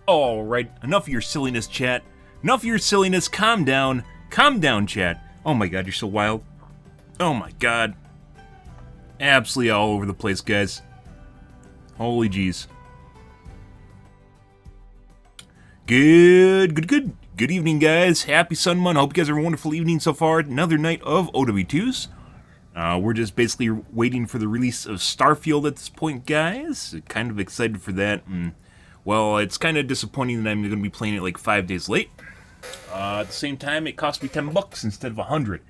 Alright, enough of your silliness, chat. Enough of your silliness, calm down. Calm down, chat. Oh my god, you're so wild. Oh my god. Absolutely all over the place, guys. Holy jeez. Good evening, guys. Happy Sunday. Hope you guys are having a wonderful evening so far. Another night of OW2s. We're just basically waiting for the release of Starfield at this point, guys. Kind of excited for that. Well, it's kind of disappointing that I'm going to be playing it like 5 days late. At the same time, it cost me $10 instead of 100.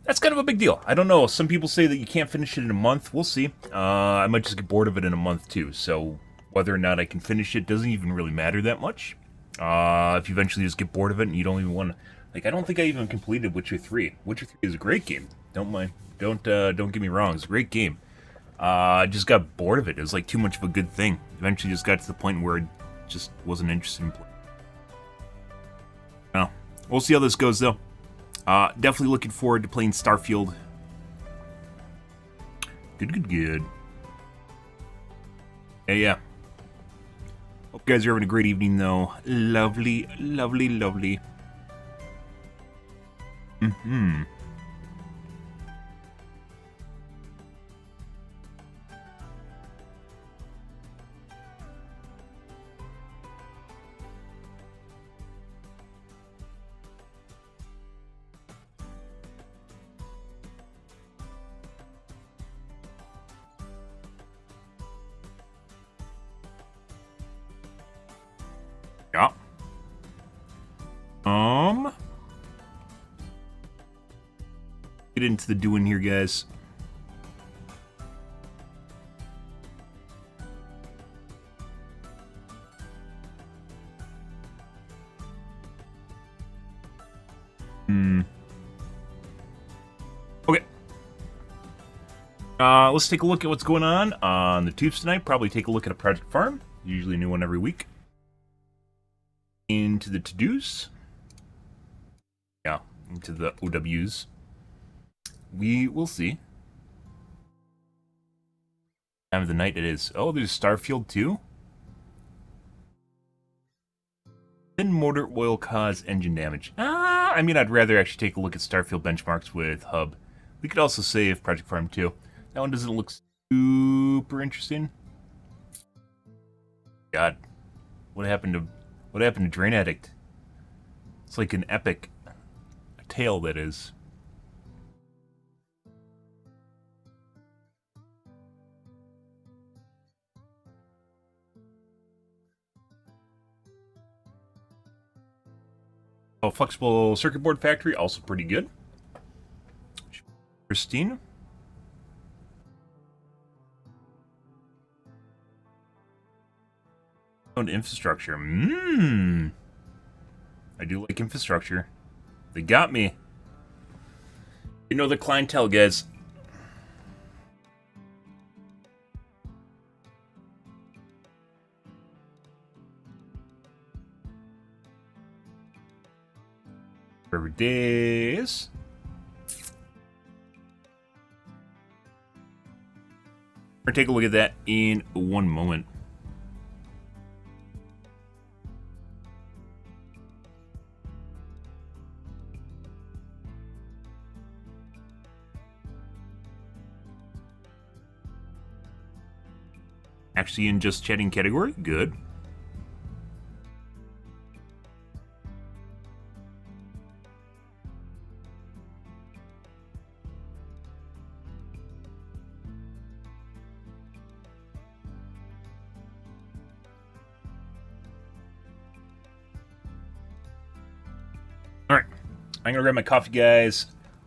That's kind of a big deal. I don't know. Some people say that you can't finish it in a month. We'll see. I might just get bored of it in a month too. So whether or not I can finish it doesn't even really matter that much. If you eventually just get bored of it and you don't even want to, like, I don't think I even completed Witcher 3. Witcher 3 is a great game. Don't get me wrong. It's a great game. I just got bored of it. It was like too much of a good thing. Eventually just got to the point where it just wasn't interested in playing. Well, we'll see how this goes though. Definitely looking forward to playing Starfield. Good. Yeah. Hope you guys are having a great evening though. Lovely. Yeah. Get into the doing here, guys. Okay. Let's take a look at what's going on the tubes tonight. Probably take a look at a Project Farm. Usually a new one every week. Into the to-dos. Yeah, into the OWs. We will see. Time of the night it is. Oh, there's Starfield too? Thin motor oil cause engine damage. I mean, I'd rather actually take a look at Starfield benchmarks with Hub. We could also save Project Farm 2. That one doesn't look super interesting. God. What happened to Drain Addict? It's like an epic tale, that is. Oh, Flexible Circuit Board Factory, also pretty good. Christine. Owned infrastructure. I do like infrastructure. They got me. You know the clientele, guys. Forever days. We're gonna take a look at that in one moment. Actually in just chatting category? Good. Alright. I'm gonna grab my coffee, guys.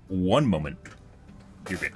One moment. You're good.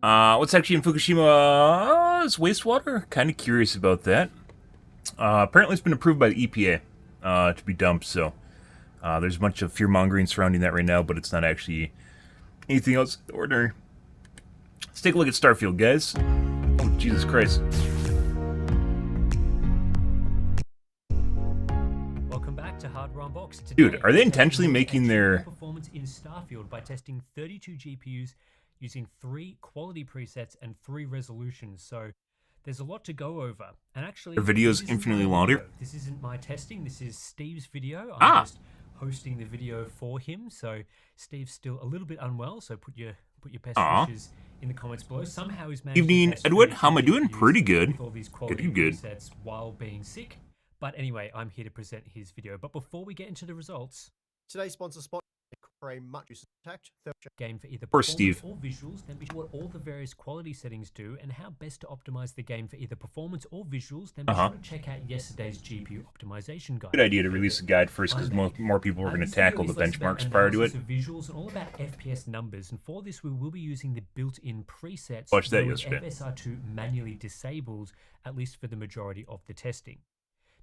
What's actually in Fukushima is wastewater. Kind of curious about that. Apparently, it's been approved by the EPA to be dumped. So there's a bunch of fear mongering surrounding that right now, but it's not actually anything else ordinary. Let's take a look at Starfield, guys. Oh, Jesus Christ. Welcome back to Hardware Unboxed. Today, Dude, are they intentionally making their performance in Starfield by testing 32 GPUs using 3 quality presets and 3 resolutions? So there's a lot to go over. And actually, their videos infinitely louder? This isn't my testing. This is Steve's video. I'm just hosting the video for him. So Steve's still a little bit unwell. So put your best wishes in the comments below. Somehow he's managed. Evening, Edward. How am I doing? Pretty good. With all these quality presets while being sick. But anyway, I'm here to present his video. But before we get into the results, today's sponsor spot for a much used attacked game for either performance Steve or visuals, then be sure what all the various quality settings do and how best to optimize the game for either performance or visuals, then be sure to check out yesterday's GPU optimization guide. Good idea to release a guide first because more people are going to tackle the benchmarks prior to it. Visuals and all about FPS numbers, and for this we will be using the built-in presets. Watched that yesterday. FSR2 manually disabled, at least for the majority of the testing.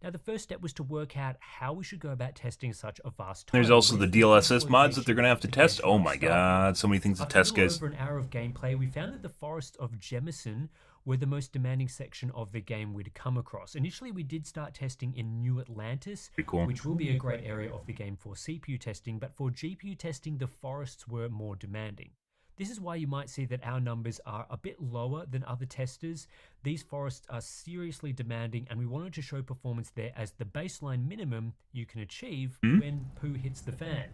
Now, the first step was to work out how we should go about testing such a vast title. There's also the DLSS mods that they're going to have to test. Oh my god, so many things to test, guys. After an hour of gameplay, we found that the forests of Jemison were the most demanding section of the game we'd come across. Initially, we did start testing in New Atlantis, which will be a great area of the game for CPU testing, but for GPU testing, the forests were more demanding. This is why you might see that our numbers are a bit lower than other testers. These forests are seriously demanding, and we wanted to show performance there as the baseline minimum you can achieve when poo hits the fan.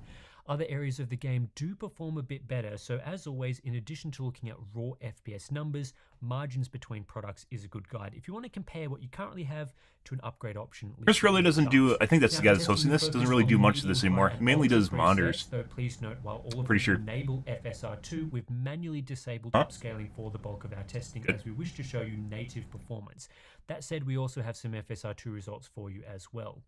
Other areas of the game do perform a bit better, so as always, in addition to looking at raw FPS numbers, margins between products is a good guide. If you want to compare what you currently have to an upgrade option. Chris really doesn't do, I think that's the guy that's hosting this, doesn't really do much of this anymore. He mainly does monitors. So please note, while all of Pretty sure. enable FSR2, we've manually disabled upscaling for the bulk of our testing as we wish to show you native performance. That said, we also have some FSR2 results for you as well.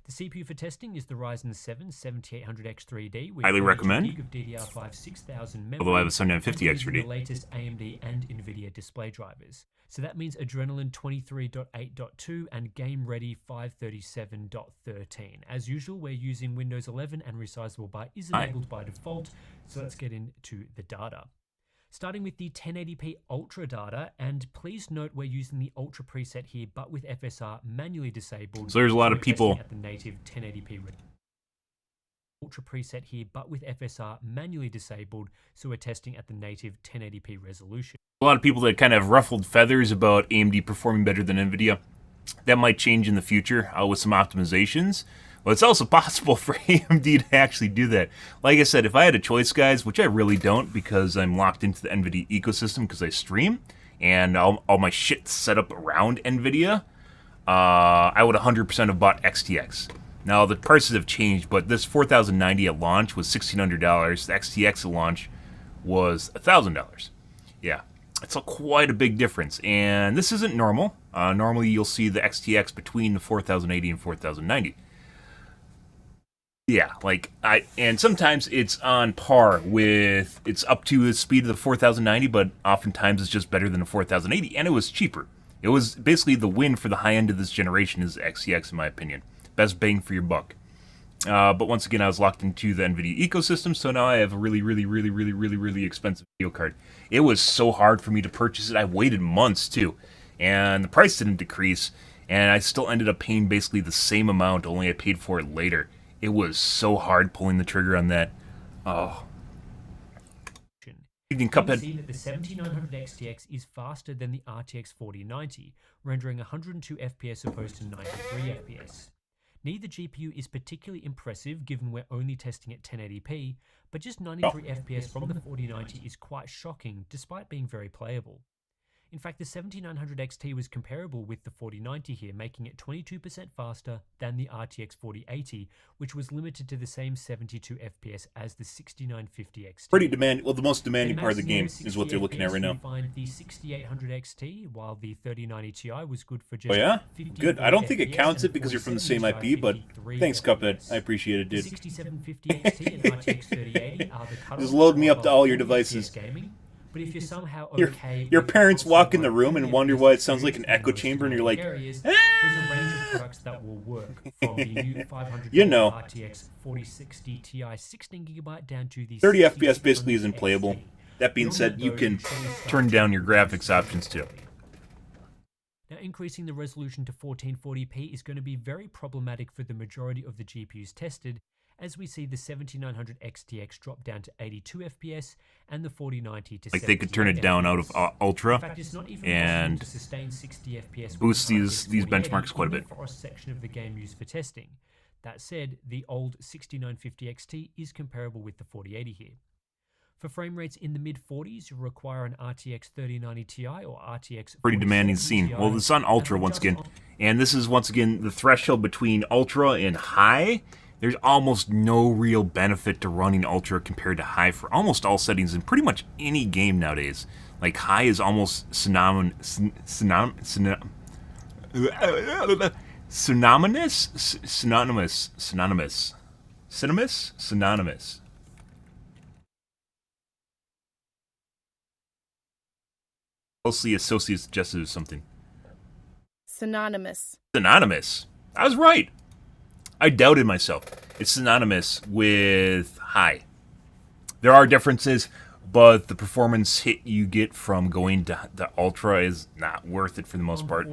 The CPU for testing is the Ryzen 7 7800X3D with highly recommend. Gig of DDR5 6000 memory. Although I have a 7950X3D. The latest AMD and NVIDIA display drivers. So that means Adrenalin 23.8.2 and Game Ready 537.13. As usual, we're using Windows 11 and resizable by is enabled by default. So let's get into the data. Starting with the 1080p Ultra data, and please note we're using the Ultra preset here, but with FSR manually disabled. So there's a lot of people at the native 1080p Ultra preset here, but with FSR manually disabled, so we're testing at the native 1080p resolution. A lot of people that kind of ruffled feathers about AMD performing better than NVIDIA. That might change in the future with some optimizations. Well, it's also possible for AMD to actually do that. Like I said, if I had a choice, guys, which I really don't because I'm locked into the NVIDIA ecosystem because I stream and all my shit's set up around NVIDIA, I would 100% have bought XTX. Now, the prices have changed, but this 4090 at launch was $1,600. The XTX at launch was $1,000. Yeah, it's quite a big difference, and this isn't normal. Normally, you'll see the XTX between the 4080 and 4090. Yeah, and sometimes it's on par with, it's up to the speed of the 4090, but oftentimes it's just better than the 4080, and it was cheaper. It was basically the win for the high end of this generation is XTX, in my opinion. Best bang for your buck. But once again, I was locked into the NVIDIA ecosystem, so now I have a really expensive video card. It was so hard for me to purchase it. I waited months, too, and the price didn't decrease, and I still ended up paying basically the same amount, only I paid for it later. It was so hard pulling the trigger on that. Oh. You can see that the 7900 XTX is faster than the RTX 4090, rendering 102 FPS opposed to 93 FPS. Neither GPU is particularly impressive given we're only testing at 1080p, but just 93 FPS from the 4090 is quite shocking despite being very playable. In fact, the 7900 XT was comparable with the 4090 here, making it 22% faster than the RTX 4080, which was limited to the same 72 FPS as the 6950 XT. Pretty demanding. Well, the most demanding part of the game is what they're looking at right now. Find the 6800 XT, while the 3090 Ti was good for just. Oh yeah, good. I don't think it counts it because you're from the same IP, but thanks, Cuphead. I appreciate it, dude. 6750 XT and RTX 3080 are the just load me up to all your devices. Gaming. But if you're somehow Your- okay, your with parents outside walk in the work room and and wonder FPS why it sounds like experience an in echo most chamber, and you're demanding like, areas, "Ah!" there's a range of products that will work, from the new $500 You know. RTX 4060 Ti 16GB down to the 30 FPS basically 6600 isn't playable. XT. That being Beyond said, that, you though, can surely start turn to down your reduce graphics the options too. quality. Now, increasing the resolution to 1440p is going to be very problematic for the majority of the GPUs tested, as we see the 7900 XTX drop down to 82 FPS and the 4090 to Like they could turn it down out of FPS. Ultra In fact, it's not even and possible to sustain 60 FPS boost with these RTX benchmarks quite a 4080 in bit. the forest section of the game used for testing. That said, the old 6950 XT is comparable with the 4080 here. For frame rates in the mid-40s, you require an RTX 3090 Ti or RTX 4070 Pretty demanding scene. Ti. Well, it's on Ultra once again. And this is once again the threshold between Ultra and High. There's almost no real benefit to running Ultra compared to High for almost all settings in pretty much any game nowadays. Like High is almost synonymous. Closely associated suggested something. Synonymous. Synonymous. I was right. I doubted myself. It's synonymous with High. There are differences, but the performance hit you get from going to the Ultra is not worth it for the most part.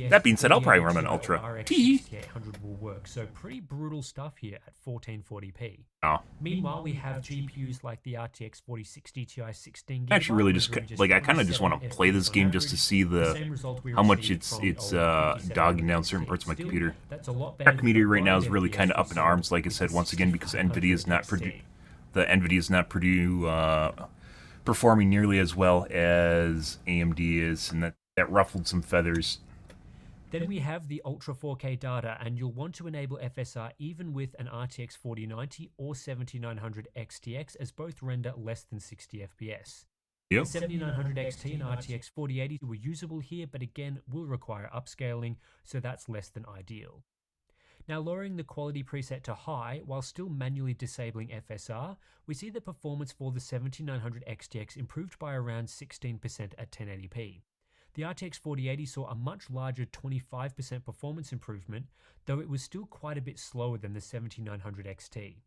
That being said, I'll probably run an Ultra. RX 6800 will work, so pretty brutal stuff here at 1440p. Oh. Meanwhile, we have GPUs like the RTX 4060 Ti 16GB. I actually really just like I kind of just want to play this game just to see how much it's dogging down certain parts of my computer. Our community right now is really kind of up in arms, like I said once again, because NVIDIA is not performing nearly as well as AMD is, and that ruffled some feathers. Then we have the Ultra 4K data, and you'll want to enable FSR even with an RTX 4090 or 7900 XTX, as both render less than 60 FPS. Yep. The 7900 XT and RTX 4080 were usable here, but again will require upscaling, so that's less than ideal. Now, lowering the quality preset to high while still manually disabling FSR, we see the performance for the 7900 XTX improved by around 16% at 1080p. The RTX 4080 saw a much larger 25% performance improvement, though it was still quite a bit slower than the 7900 XT.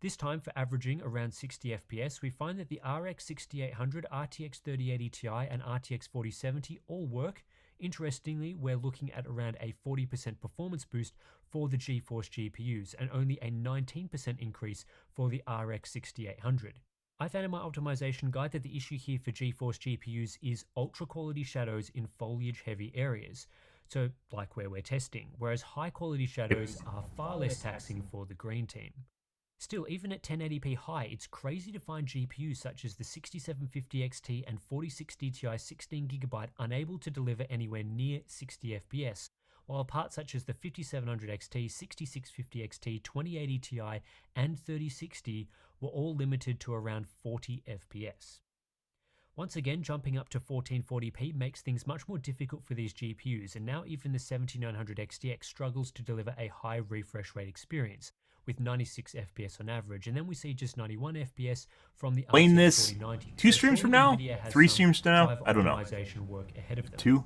This time, for averaging around 60 FPS, we find that the RX 6800, RTX 3080 Ti and RTX 4070 all work. Interestingly, we're looking at around a 40% performance boost for the GeForce GPUs and only a 19% increase for the RX 6800. I found in my optimization guide that the issue here for GeForce GPUs is ultra quality shadows in foliage heavy areas, so like where we're testing, whereas high quality shadows are far less taxing for the green team. Still, even at 1080p high, it's crazy to find GPUs such as the 6750 XT and 4060 Ti 16GB unable to deliver anywhere near 60 FPS, while parts such as the 5700 XT, 6650 XT, 2080 Ti and 3060 were all limited to around 40 FPS. Once again, jumping up to 1440p makes things much more difficult for these GPUs, and now even the 7900 XTX struggles to deliver a high refresh rate experience, with 96 FPS on average, and then we see just 91 FPS from the Playing RTX this 4090. 2 streams from now? 3 streams from now? I don't know. Work ahead of them. 2?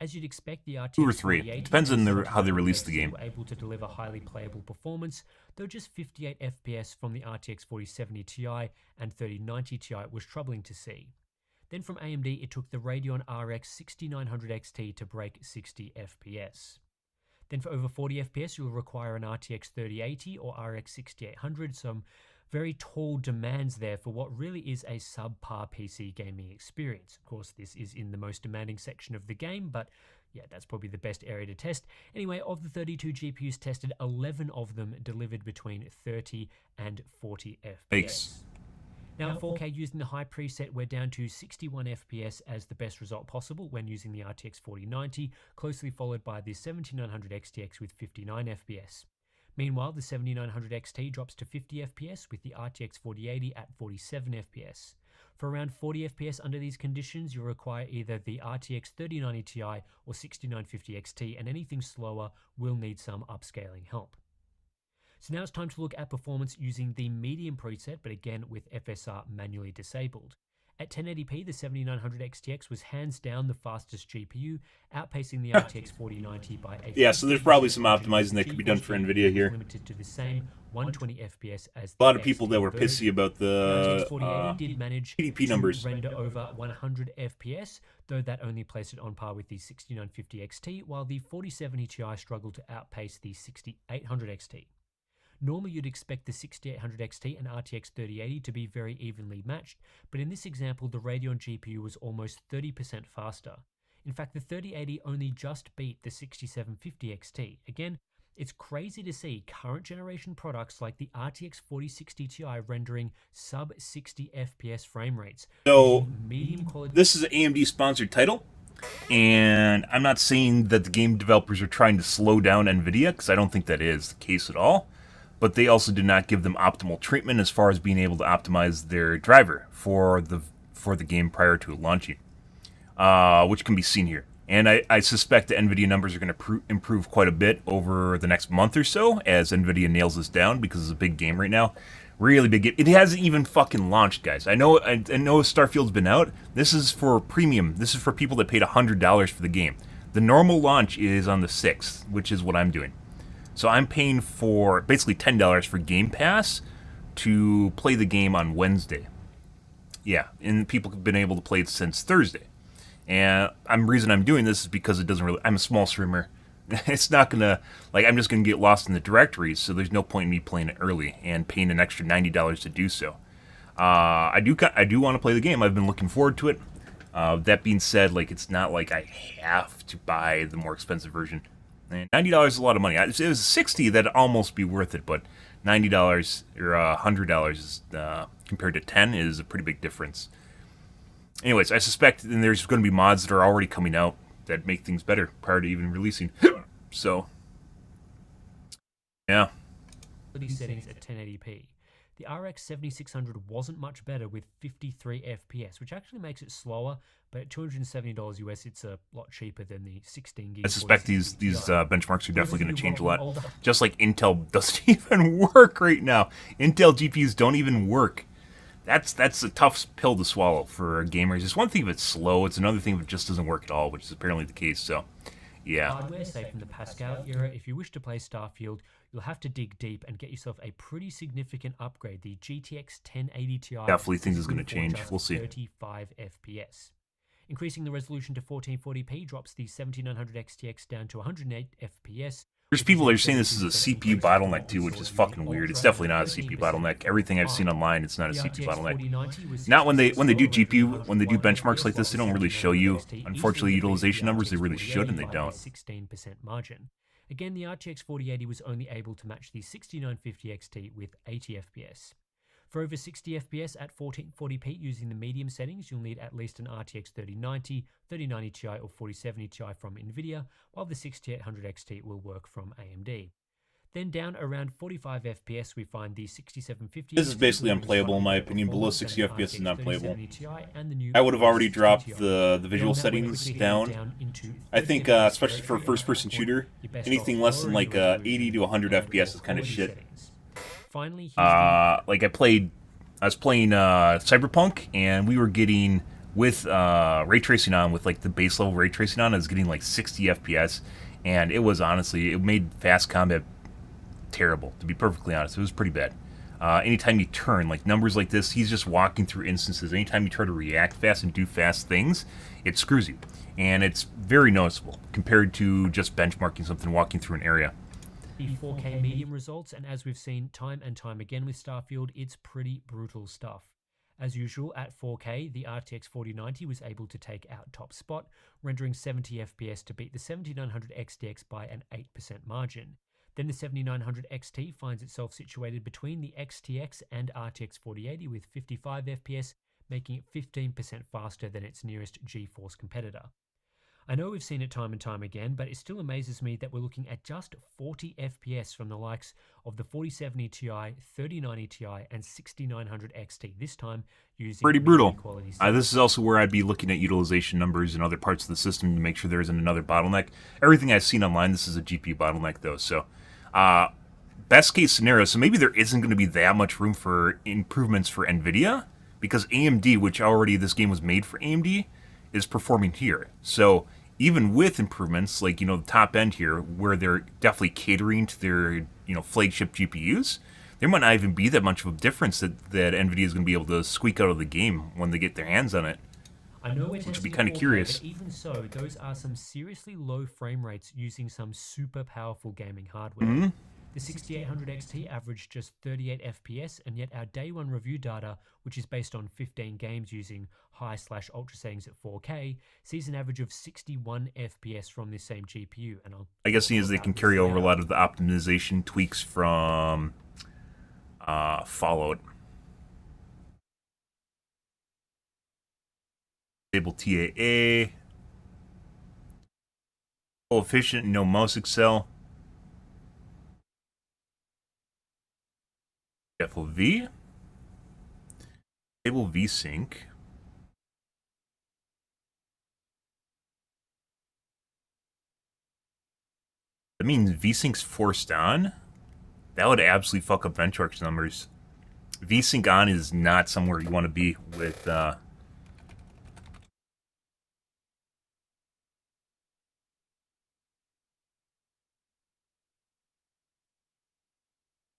As you'd expect, the RTX 2 or 3. 4080 Depends on and how they release the 7900 game. were able to deliver highly playable performance, though just 58 FPS from the RTX 4070 Ti and 3090 Ti was troubling to see. Then from AMD, it took the Radeon RX 6900 XT to break 60 FPS. Then for over 40 FPS, you'll require an RTX 3080 or RX 6800, some very tall demands there for what really is a subpar PC gaming experience. Of course, this is in the most demanding section of the game, but yeah, that's probably the best area to test. Anyway, of the 32 GPUs tested, 11 of them delivered between 30 and 40 FPS. Thanks. Now, 4K using the high preset, we're down to 61 FPS as the best result possible when using the RTX 4090, closely followed by the 7900 XTX with 59 FPS. Meanwhile, the 7900 XT drops to 50 FPS with the RTX 4080 at 47 FPS. For around 40 FPS under these conditions, you require either the RTX 3090 Ti or 6950 XT, and anything slower will need some upscaling help. So now it's time to look at performance using the medium preset, but again with FSR manually disabled. At 1080p, the 7900 XTX was hands down the fastest GPU, outpacing the RTX 4090 by a Yeah, so there's probably some optimizing that could be done for NVIDIA here. Limited to the same 120 FPS as A lot of people that were pissy about the RTX 4080 did manage TDP numbers. to render over 100 FPS, though that only placed it on par with the 6950 XT, while the 4070 Ti struggled to outpace the 6800 XT. Normally you'd expect the 6800 XT and RTX 3080 to be very evenly matched, but in this example the Radeon GPU was almost 30% faster. In fact, the 3080 only just beat the 6750 XT. Again, it's crazy to see current generation products like the RTX 4060 Ti rendering sub 60 FPS frame rates. So, medium quality. This is an AMD sponsored title, and I'm not saying that the game developers are trying to slow down NVIDIA, because I don't think that is the case at all. But they also did not give them optimal treatment as far as being able to optimize their driver for the game prior to it launching, which can be seen here. And I suspect the NVIDIA numbers are going to improve quite a bit over the next month or so as NVIDIA nails this down, because it's a big game right now. Really big game. It hasn't even fucking launched, guys. I know Starfield's been out. This is for premium. This is for people that paid $100 for the game. The normal launch is on the 6th, which is what I'm doing. So I'm paying for basically $10 for Game Pass to play the game on Wednesday. Yeah, and people have been able to play it since Thursday. And the reason I'm doing this is because it doesn't really... I'm a small streamer. It's not going to... I'm just going to get lost in the directories, so there's no point in me playing it early and paying an extra $90 to do so. I do want to play the game. I've been looking forward to it. That being said, it's not like I have to buy the more expensive version. And $90 is a lot of money. If it was $60, that'd almost be worth it, but $90 or $100 is, compared to $10 is a pretty big difference. Anyways, I suspect there's going to be mods that are already coming out that make things better prior to even releasing. So, yeah. Settings at 1080p. The RX 7600 wasn't much better with 53 FPS, which actually makes it slower, but at $270 US, it's a lot cheaper than the 16 gig. I suspect these benchmarks are definitely going to change a lot. Just like Intel doesn't even work right now. Intel GPUs don't even work. That's a tough pill to swallow for gamers. It's one thing if it's slow, it's another thing if it just doesn't work at all, which is apparently the case, so... Yeah. Hardware, say from the Pascal era, if you wish to play Starfield, you'll have to dig deep and get yourself a pretty significant upgrade. The GTX 1080 Ti definitely think is going to change. We'll see. 35 FPS. Increasing the resolution to 1440p drops the 7900 XTX down to 108 FPS. There's people that are saying this is a CPU bottleneck too, which is fucking weird. It's definitely not a CPU bottleneck. Everything I've seen online, it's not a CPU bottleneck. Not when they do GPU, when they do benchmarks like this, they don't really show you, unfortunately, utilization numbers. They really should, and they don't. 16% margin. Again, the RTX 4080 was only able to match the 6950 XT with 80 FPS. For over 60 FPS at 1440p using the medium settings, you'll need at least an RTX 3090, 3090 Ti or 4070 Ti from NVIDIA, while the 6800 XT will work from AMD. Then down around 45 FPS, we find the 6750. This is basically unplayable in my opinion. Below 60 FPS is not playable. I would have already dropped the visual settings down. I think, especially for a first-person shooter, anything less than 80 to 100 FPS is kind of shit. Finally, I was playing Cyberpunk, and we were getting with ray tracing on, with the base level ray tracing on, I was getting 60 FPS, and it was honestly, it made fast combat terrible, to be perfectly honest. It was pretty bad. Anytime you turn, numbers like this, he's just walking through instances. Anytime you try to react fast and do fast things, it screws you, and it's very noticeable compared to just benchmarking something, walking through an area. The 4K medium results, and as we've seen time and time again with Starfield, it's pretty brutal stuff. As usual, at 4K, the RTX 4090 was able to take out top spot, rendering 70 FPS to beat the 7900 XTX by an 8% margin. Then the 7900 XT finds itself situated between the XTX and RTX 4080 with 55 FPS, making it 15% faster than its nearest GeForce competitor. I know we've seen it time and time again, but it still amazes me that we're looking at just 40 FPS from the likes of the 4070 Ti, 3090 Ti, and 6900 XT, this time using pretty brutal. This is also where I'd be looking at utilization numbers in other parts of the system to make sure there isn't another bottleneck. Everything I've seen online, this is a GPU bottleneck though, so best case scenario, so maybe there isn't going to be that much room for improvements for NVIDIA, because AMD, which already this game was made for AMD, is performing here. So even with improvements like the top end here, where they're definitely catering to their flagship GPUs, there might not even be that much of a difference that NVIDIA is going to be able to squeak out of the game when they get their hands on it. I know we're Which would be testing kind of 4K, curious. but even so, those are some seriously low frame rates using some super powerful gaming hardware. Mm-hmm. The 6800 XT averaged just 38 FPS, and yet our day one review data, which is based on 15 games using high/ultra settings at 4K, sees an average of 61 FPS from this same GPU. And I guess seeing as they can carry over a lot of the optimization tweaks from Fallout. Stable TAA. Full efficient, no mouse accel. Stable V. Stable VSync. That means VSync's forced on? That would absolutely fuck up benchmarks numbers. VSync on is not somewhere you want to be with yeah,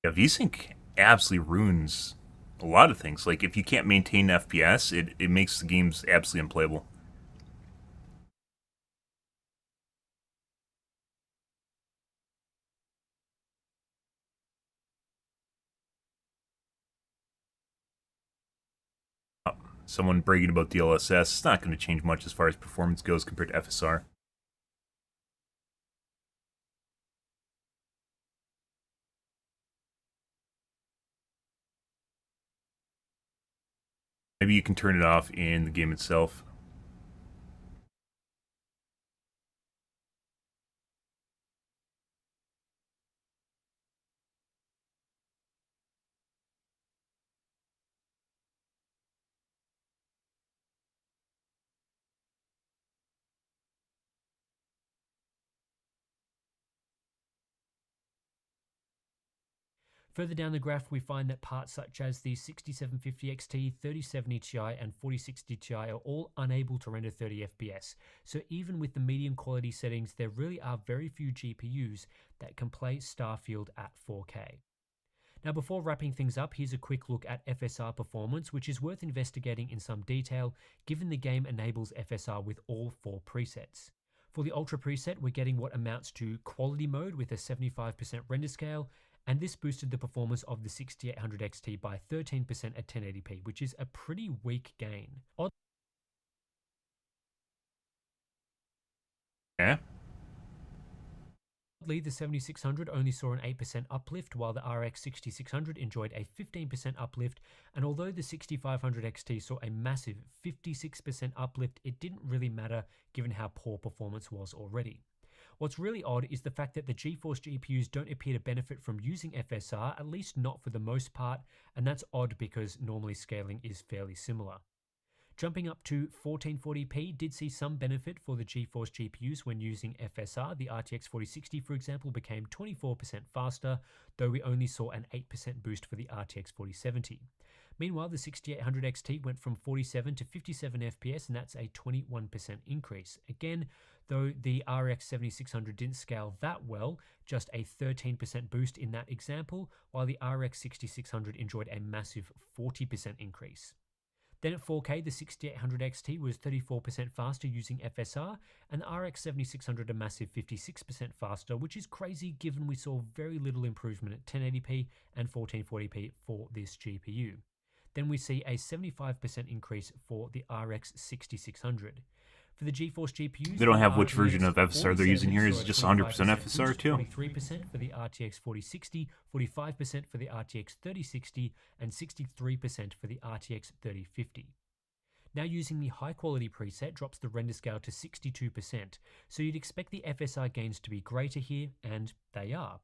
VSync absolutely ruins a lot of things. Like, if you can't maintain FPS, it makes the games absolutely unplayable. Someone bragging about DLSS, it's not going to change much as far as performance goes compared to FSR. Maybe you can turn it off in the game itself. Further down the graph, we find that parts such as the 6750 XT, 3070 Ti, and 4060 Ti are all unable to render 30 FPS. So even with the medium quality settings, there really are very few GPUs that can play Starfield at 4K. Now, before wrapping things up, here's a quick look at FSR performance, which is worth investigating in some detail, given the game enables FSR with all 4 presets. For the Ultra preset, we're getting what amounts to quality mode with a 75% render scale, and this boosted the performance of the 6800 XT by 13% at 1080p, which is a pretty weak gain. Yeah. Oddly, the 7600 only saw an 8% uplift, while the RX 6600 enjoyed a 15% uplift, and although the 6500 XT saw a massive 56% uplift, it didn't really matter given how poor performance was already. What's really odd is the fact that the GeForce GPUs don't appear to benefit from using FSR, at least not for the most part, and that's odd because normally scaling is fairly similar. Jumping up to 1440p did see some benefit for the GeForce GPUs when using FSR. The RTX 4060, for example, became 24% faster, though we only saw an 8% boost for the RTX 4070. Meanwhile, the 6800 XT went from 47 to 57 FPS, and that's a 21% increase. Again, though the RX 7600 didn't scale that well, just a 13% boost in that example, while the RX 6600 enjoyed a massive 40% increase. Then at 4K, the 6800 XT was 34% faster using FSR, and the RX 7600 a massive 56% faster, which is crazy given we saw very little improvement at 1080p and 1440p for this GPU. Then we see a 75% increase for the RX 6600. For the GeForce GPUs, they don't have the which RTX version of FSR they're using here. Is it just 100% 25% FSR boost, too? 43% for the RTX 4060, 45% for the RTX 3060, and 63% for the RTX 3050. Now using the high quality preset drops the render scale to 62%, so you'd expect the FSR gains to be greater here, and they are.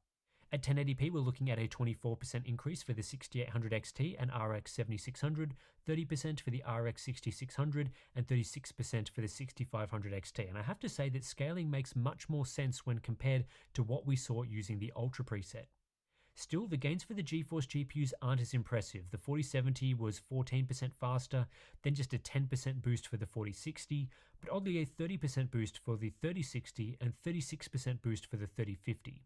At 1080p, we're looking at a 24% increase for the 6800 XT and RX 7600, 30% for the RX 6600, and 36% for the 6500 XT. And I have to say that scaling makes much more sense when compared to what we saw using the Ultra preset. Still, the gains for the GeForce GPUs aren't as impressive. The 4070 was 14% faster, then just a 10% boost for the 4060, but oddly a 30% boost for the 3060 and 36% boost for the 3050.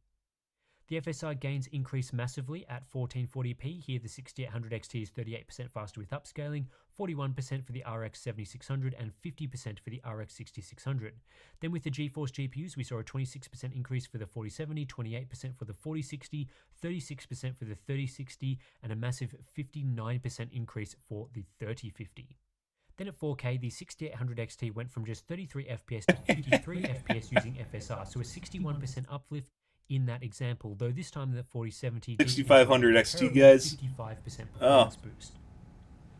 The FSR gains increase massively at 1440p. Here the 6800 XT is 38% faster with upscaling, 41% for the RX 7600 and 50% for the RX 6600. Then with the GeForce GPUs, we saw a 26% increase for the 4070, 28% for the 4060, 36% for the 3060, and a massive 59% increase for the 3050. Then at 4K, the 6800 XT went from just 33 FPS to 53 FPS using FSR, so a 61% uplift in that example, though this time the 4070 6500 XT, guys. 55% performance boost.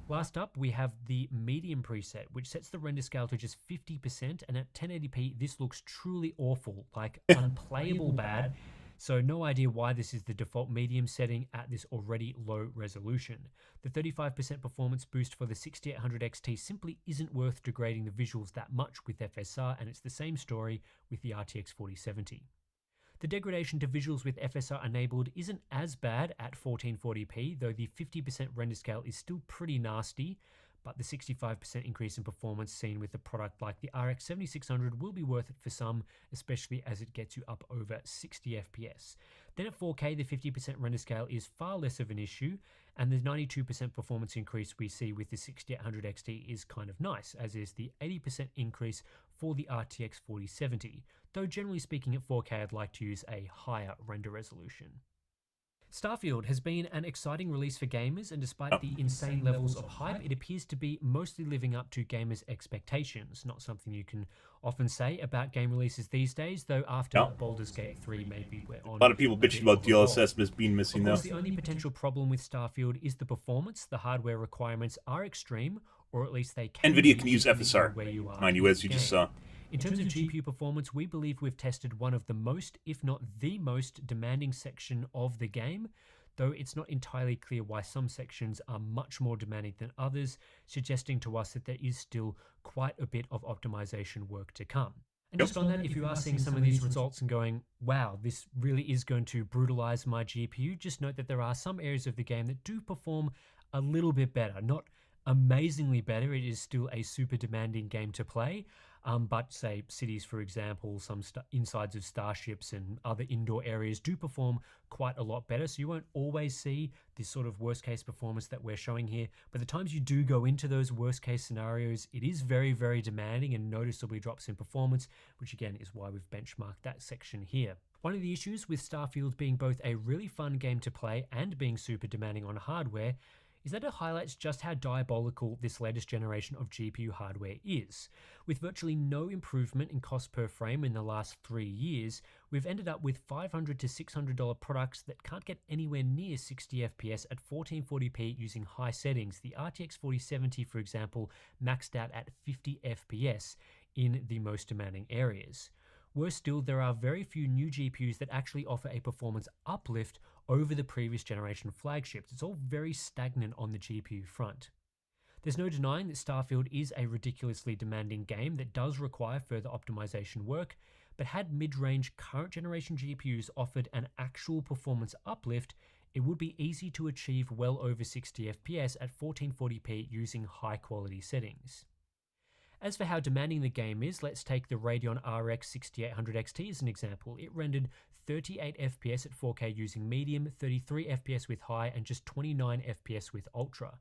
Last up, we have the medium preset, which sets the render scale to just 50%, and at 1080p, this looks truly awful, like unplayable bad. So no idea why this is the default medium setting at this already low resolution. The 35% performance boost for the 6800 XT simply isn't worth degrading the visuals that much with FSR, and it's the same story with the RTX 4070. The degradation to visuals with FSR enabled isn't as bad at 1440p, though the 50% render scale is still pretty nasty, but the 65% increase in performance seen with a product like the RX 7600 will be worth it for some, especially as it gets you up over 60 FPS. Then at 4K, the 50% render scale is far less of an issue, and the 92% performance increase we see with the 6800 XT is kind of nice, as is the 80% increase for the RTX 4070, though generally speaking at 4K I'd like to use a higher render resolution. Starfield has been an exciting release for gamers, and despite the insane levels of hype, it appears to be mostly living up to gamers' expectations. Not something you can often say about game releases these days, though after Baldur's Gate 3 maybe we're on. A lot of people bitching about DLSS being missing, though. The only potential problem with Starfield is the performance. The hardware requirements are extreme, or at least they can. NVIDIA can use FSR, mind you, as you just saw. In terms of GPU performance, we believe we've tested one of the most, if not the most, demanding section of the game, though it's not entirely clear why some sections are much more demanding than others, suggesting to us that there is still quite a bit of optimization work to come. And just on that, if you are seeing some of these results and going, wow, this really is going to brutalize my GPU, just note that there are some areas of the game that do perform a little bit better. Not amazingly better, it is still a super demanding game to play. But say cities, for example, some insides of starships and other indoor areas do perform quite a lot better. So you won't always see this sort of worst case performance that we're showing here. But the times you do go into those worst case scenarios, it is very, very demanding and noticeably drops in performance, which again is why we've benchmarked that section here. One of the issues with Starfield being both a really fun game to play and being super demanding on hardware is that it highlights just how diabolical this latest generation of GPU hardware is. With virtually no improvement in cost per frame in the last 3 years, we've ended up with $500 to $600 products that can't get anywhere near 60 FPS at 1440p using high settings. The RTX 4070, for example, maxed out at 50 FPS in the most demanding areas. Worse still, there are very few new GPUs that actually offer a performance uplift over the previous generation flagships. It's all very stagnant on the GPU front. There's no denying that Starfield is a ridiculously demanding game that does require further optimization work, but had mid-range current generation GPUs offered an actual performance uplift, it would be easy to achieve well over 60 FPS at 1440p using high quality settings. As for how demanding the game is, let's take the Radeon RX 6800 XT as an example. It rendered 38 FPS at 4K using medium, 33 FPS with high, and just 29 FPS with ultra.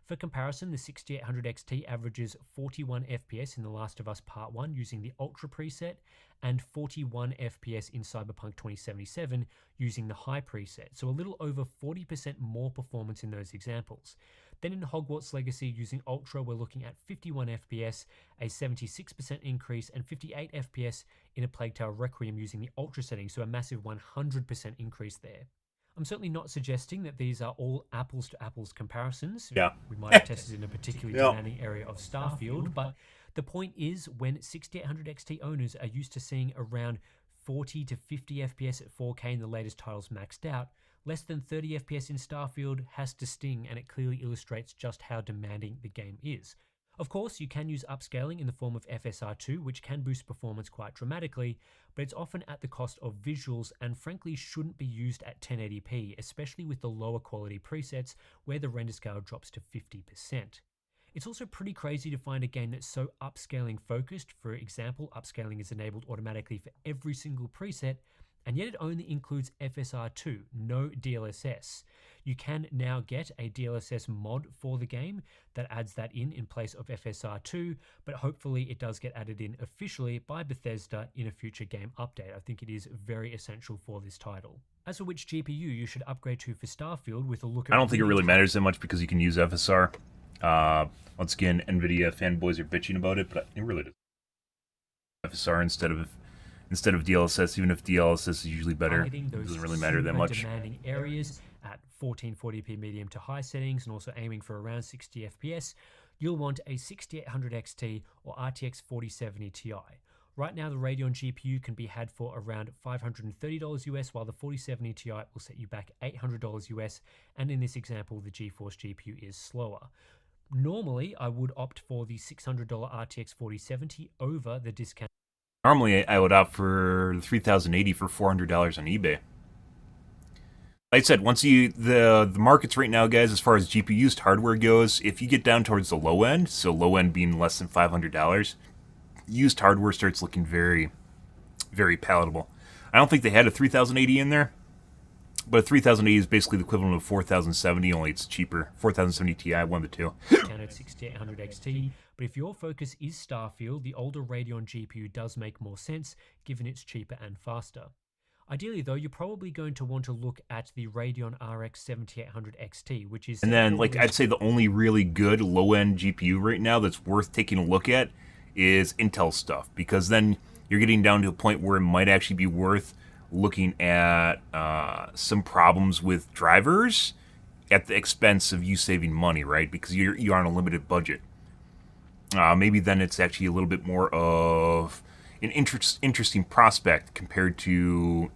For comparison, the 6800 XT averages 41 FPS in The Last of Us Part 1 using the Ultra preset, and 41 FPS in Cyberpunk 2077 using the High preset, so a little over 40% more performance in those examples. Then in Hogwarts Legacy using Ultra, we're looking at 51 FPS, a 76% increase, and 58 FPS in A Plague Tale Requiem using the Ultra setting, so a massive 100% increase there. I'm certainly not suggesting that these are all apples to apples comparisons. We might have tested in a particularly demanding area of Starfield, but the point is when 6800 XT owners are used to seeing around 40 to 50 FPS at 4K in the latest titles maxed out, less than 30 FPS in Starfield has to sting, and it clearly illustrates just how demanding the game is. Of course, you can use upscaling in the form of FSR2, which can boost performance quite dramatically, but it's often at the cost of visuals and frankly shouldn't be used at 1080p, especially with the lower quality presets where the render scale drops to 50%. It's also pretty crazy to find a game that's so upscaling focused. For example, upscaling is enabled automatically for every single preset, and yet it only includes FSR2, no DLSS. You can now get a DLSS mod for the game that adds that in place of FSR2, but hopefully it does get added in officially by Bethesda in a future game update. I think it is very essential for this title. As for which GPU you should upgrade to for Starfield with a look at... I don't think it really matters that much because you can use FSR. Once again, NVIDIA fanboys are bitching about it, but it really does. FSR instead of DLSS, even if DLSS is usually better, it doesn't really matter that much. Demanding areas at 1440p medium to high settings and also aiming for around 60 FPS, you'll want a 6800 XT or RTX 4070 Ti. Right now, the Radeon GPU can be had for around $530 US, while the 4070 Ti will set you back $800 US, and in this example, the GeForce GPU is slower. Normally, I would opt for the $600 RTX 4070 over the discount. Normally, I would opt for the 3080 for $400 on eBay. Like I said, once the markets right now, guys, as far as GPU-used hardware goes, if you get down towards the low end, so low end being less than $500, used hardware starts looking very, very palatable. I don't think they had a 3080 in there, but a 3080 is basically the equivalent of 4070, only it's cheaper. 4070 Ti, one of the two. Counted 6800 XT, but if your focus is Starfield, the older Radeon GPU does make more sense, given it's cheaper and faster. Ideally, though, you're probably going to want to look at the Radeon RX 7800 XT, which is... And then, like, I'd say the only really good low-end GPU right now that's worth taking a look at is Intel stuff, because then you're getting down to a point where it might actually be worth looking at some problems with drivers at the expense of you saving money, right? Because you're on a limited budget. Maybe then it's actually a little bit more of an interesting prospect compared to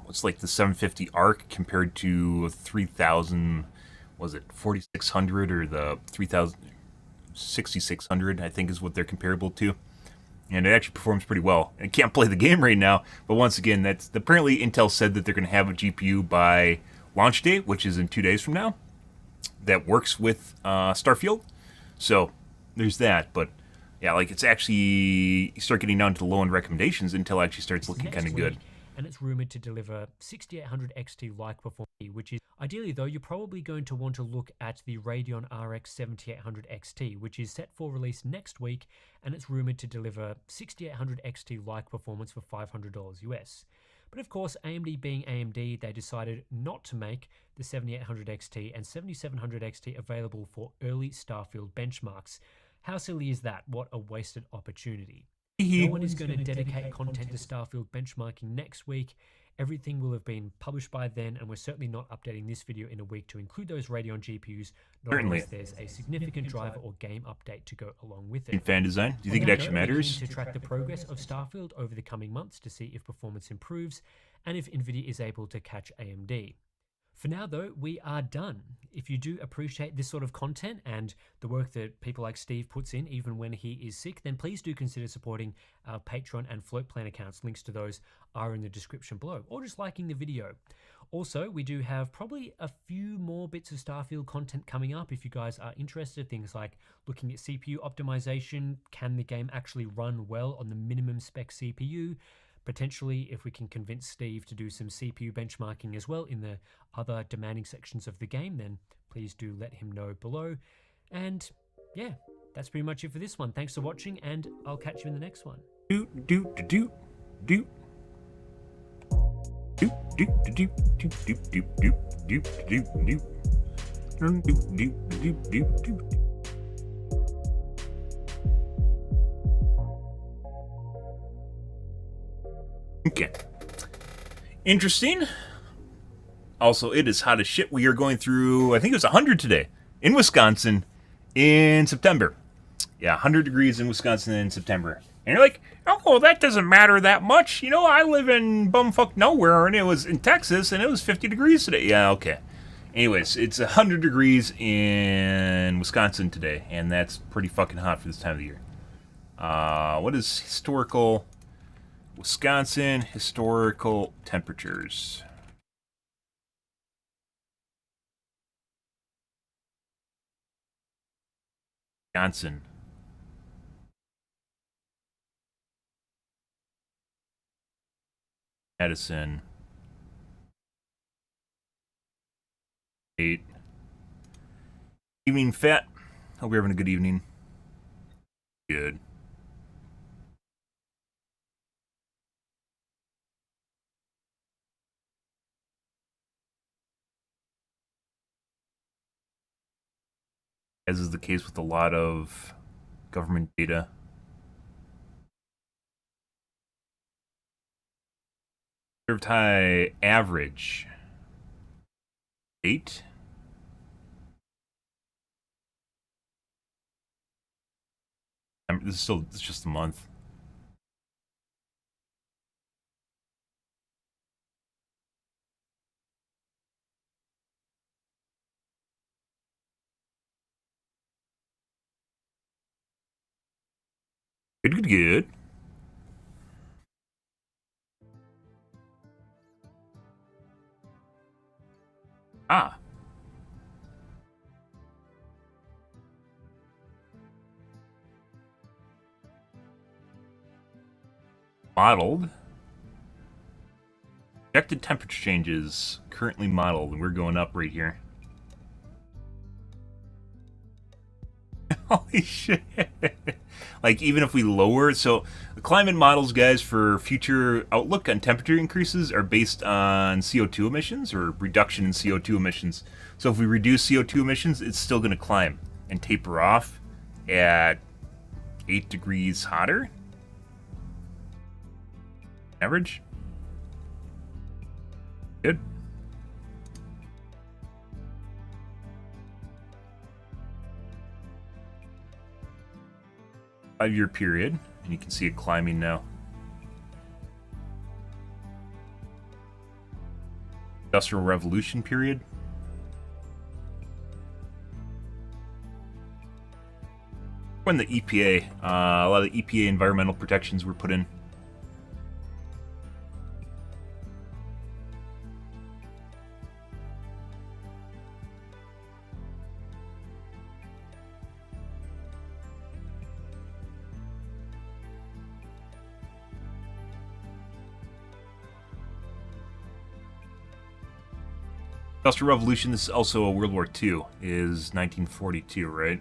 what's like the 750 ARC compared to 3000, was it 4600 or the 3000 6600, I think is what they're comparable to. And it actually performs pretty well. I can't play the game right now, but once again, that's apparently Intel said that they're going to have a GPU by launch date, which is in 2 days from now, that works with Starfield. So there's that. But yeah, like it's actually, you start getting down to the low-end recommendations, Intel actually starts looking kind of good. And it's rumored to deliver 6800 XT-like performance, which is ideally, though, you're probably going to want to look at the Radeon RX 7800 XT, which is set for release next week, and it's rumored to deliver 6800 XT-like performance for $500 US. But of course, AMD being AMD, they decided not to make the 7800 XT and 7700 XT available for early Starfield benchmarks. How silly is that? What a wasted opportunity. No one is going to dedicate content to Starfield benchmarking next week. Everything will have been published by then, and we're certainly not updating this video in a week to include those Radeon GPUs, not unless there's a significant driver or game update to go along with it. In fan design, do you think it actually matters? To track the progress of Starfield over the coming months to see if performance improves, and if NVIDIA is able to catch AMD. For now, though, we are done. If you do appreciate this sort of content and the work that people like Steve puts in, even when he is sick, then please do consider supporting our Patreon and Float Plan accounts. Links to those are in the description below, or just liking the video. Also, we do have probably a few more bits of Starfield content coming up if you guys are interested. Things like looking at CPU optimization. Can the game actually run well on the minimum spec CPU? Potentially, if we can convince Steve to do some CPU benchmarking as well in the other demanding sections of the game, then please do let him know below. And yeah, that's pretty much it for this one. Thanks for watching, and I'll catch you in the next one. Okay. Interesting. Also, it is hot as shit. We are going through, I think it was 100 today in Wisconsin in September. Yeah, 100 degrees in Wisconsin in September. And you're like, oh, well, that doesn't matter that much. You know, I live in bumfuck nowhere, and it was in Texas, and it was 50 degrees today. Yeah, okay. Anyways, it's 100 degrees in Wisconsin today, and that's pretty fucking hot for this time of the year. What is historical Wisconsin historical temperatures? Wisconsin. Madison. 8. Evening, Fat. Hope you're having a good evening. Good. As is the case with a lot of government data. Observed high average. 8. This is it's just a month. Good. Ah. Modeled. Projected temperature changes currently modeled, and we're going up right here. Holy shit. Like, even if we lower, so the climate models, guys, for future outlook on temperature increases are based on CO2 emissions or reduction in CO2 emissions. So if we reduce CO2 emissions, it's still going to climb and taper off at 8 degrees hotter. Average. Good. Five-year period, and you can see it climbing now. Industrial Revolution period. When the EPA, a lot of the EPA environmental protections were put in. Industrial Revolution, this is also a World War II, is 1942, right?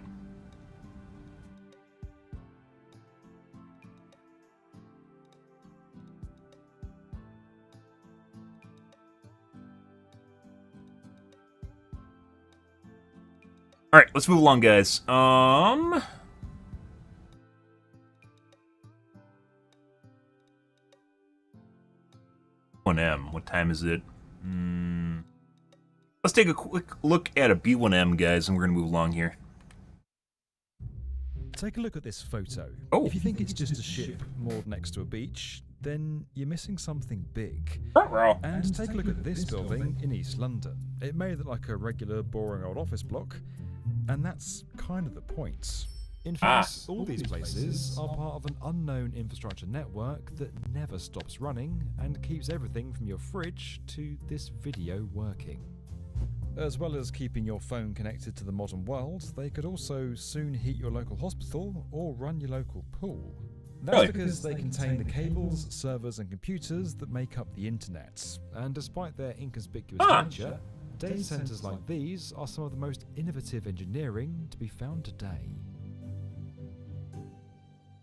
Alright, let's move along, guys. 1M, what time is it? Let's take a quick look at a B1M, guys, and we're going to move along here. Take a look at this photo. Oh. If you think it's just a ship moored next to a beach, then you're missing something big. And take a look at this building in East London. It may look like a regular, boring old office block, and that's kind of the point. In fact, all these places are part of an unknown infrastructure network that never stops running and keeps everything from your fridge to this video working. As well as keeping your phone connected to the modern world, they could also soon heat your local hospital or run your local pool. That's because they contain the cables, servers and computers that make up the internet. And despite their inconspicuous nature, data centers like these are some of the most innovative engineering to be found today.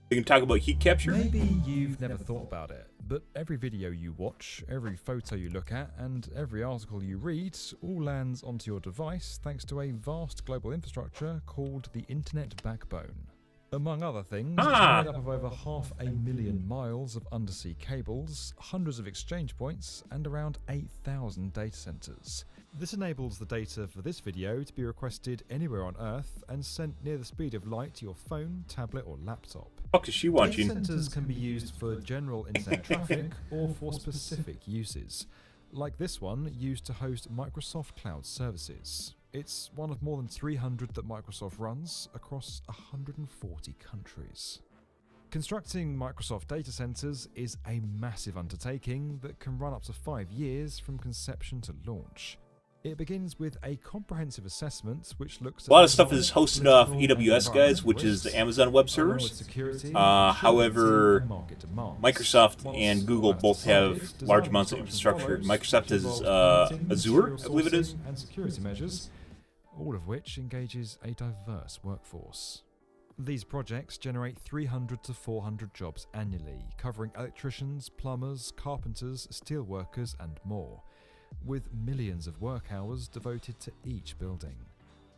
We can talk about heat capture? Maybe you've never thought about it, but every video you watch, every photo you look at, and every article you read all lands onto your device thanks to a vast global infrastructure called the Internet Backbone. Among other things, it's made up of over 500,000 miles of undersea cables, hundreds of exchange points, and around 8,000 data centers. This enables the data for this video to be requested anywhere on Earth and sent near the speed of light to your phone, tablet, or laptop. What is she watching? Data centers can be used for general internet traffic or for specific uses. like this one used to host Microsoft Cloud services. It's one of more than 300 that Microsoft runs across 140 countries. Constructing Microsoft data centers is a massive undertaking that can run up to 5 years from conception to launch. It begins with a comprehensive assessment which looks at a lot of stuff is hosted off AWS, guys, which is the Amazon Web Servers. However, Microsoft and Google both have large amounts of infrastructure. Microsoft has Azure, I believe it is. And security measures, all of which engages a diverse workforce. These projects generate 300 to 400 jobs annually, covering electricians, plumbers, carpenters, steelworkers, and more, with millions of work hours devoted to each building.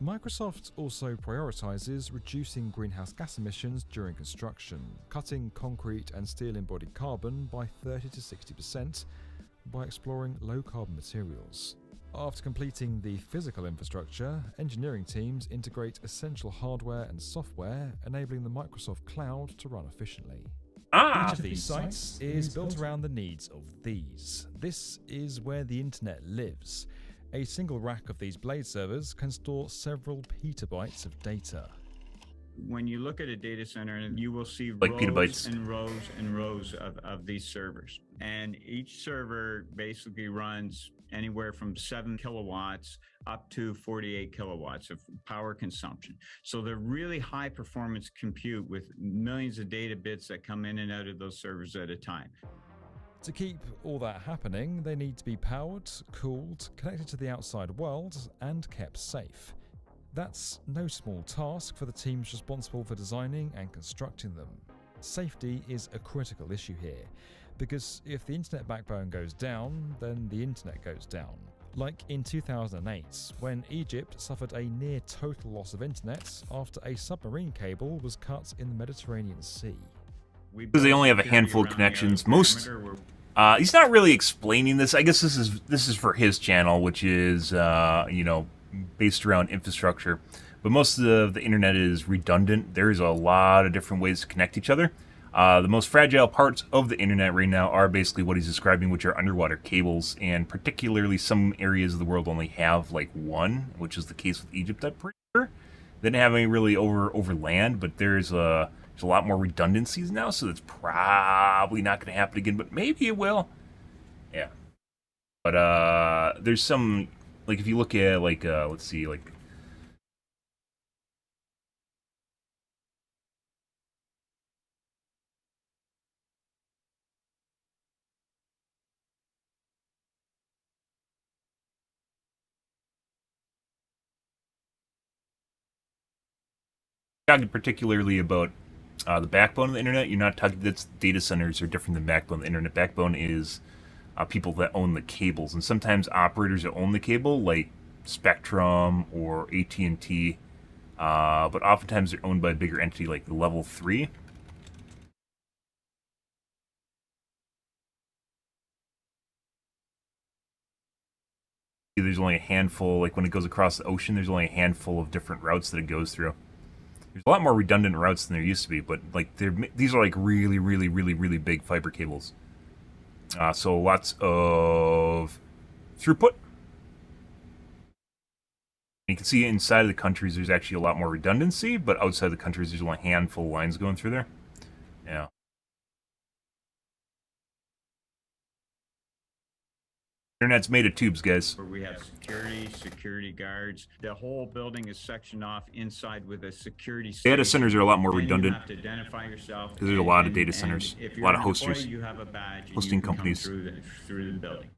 Microsoft also prioritizes reducing greenhouse gas emissions during construction, cutting concrete and steel embodied carbon by 30 to 60% by exploring low-carbon materials. After completing the physical infrastructure, engineering teams integrate essential hardware and software, enabling the Microsoft Cloud to run efficiently. Each of these sites is built around the needs of these. This is where the internet lives. A single rack of these blade servers can store several petabytes of data. When you look at a data center, you will see like rows petabytes and rows and rows of these servers. And each server basically runs anywhere from 7 kilowatts up to 48 kilowatts of power consumption. So they're really high performance compute with millions of data bits that come in and out of those servers at a time. To keep all that happening, they need to be powered, cooled, connected to the outside world, and kept safe. That's no small task for the teams responsible for designing and constructing them. Safety is a critical issue here, because if the internet backbone goes down, then the internet goes down. Like in 2008, when Egypt suffered a near total loss of internet after a submarine cable was cut in the Mediterranean Sea. Because they only have a handful of connections. He's not really explaining this. I guess this is for his channel, which is based around infrastructure. But most of the internet is redundant. There's a lot of different ways to connect each other. The most fragile parts of the internet right now are basically what he's describing, which are underwater cables, and particularly some areas of the world only have like one, which is the case with Egypt, I'm pretty sure. They didn't have any really over land, but there's a lot more redundancies now, so that's probably not going to happen again, but maybe it will. Yeah. But there's some, like if you look at like, let's see, like, talking particularly about the backbone of the internet. You're not talking, that's data centers are different than backbone of the internet. Backbone is people that own the cables, and sometimes operators that own the cable, like Spectrum or AT&T, but oftentimes they're owned by a bigger entity like the Level 3. There's only a handful, like when it goes across the ocean, there's only a handful of different routes that it goes through. There's a lot more redundant routes than there used to be, but like these are like really big fiber cables. So lots of throughput. You can see inside of the countries there's actually a lot more redundancy, but outside the countries there's only a handful of lines going through there. Yeah. Internet's made of tubes, guys. Where we have security guards. The whole building is sectioned off inside with a security station. Data centers are a lot more redundant. You have to identify yourself. Because there's a lot of data centers, a lot of hosters, you have a badge, hosting companies. Through the building.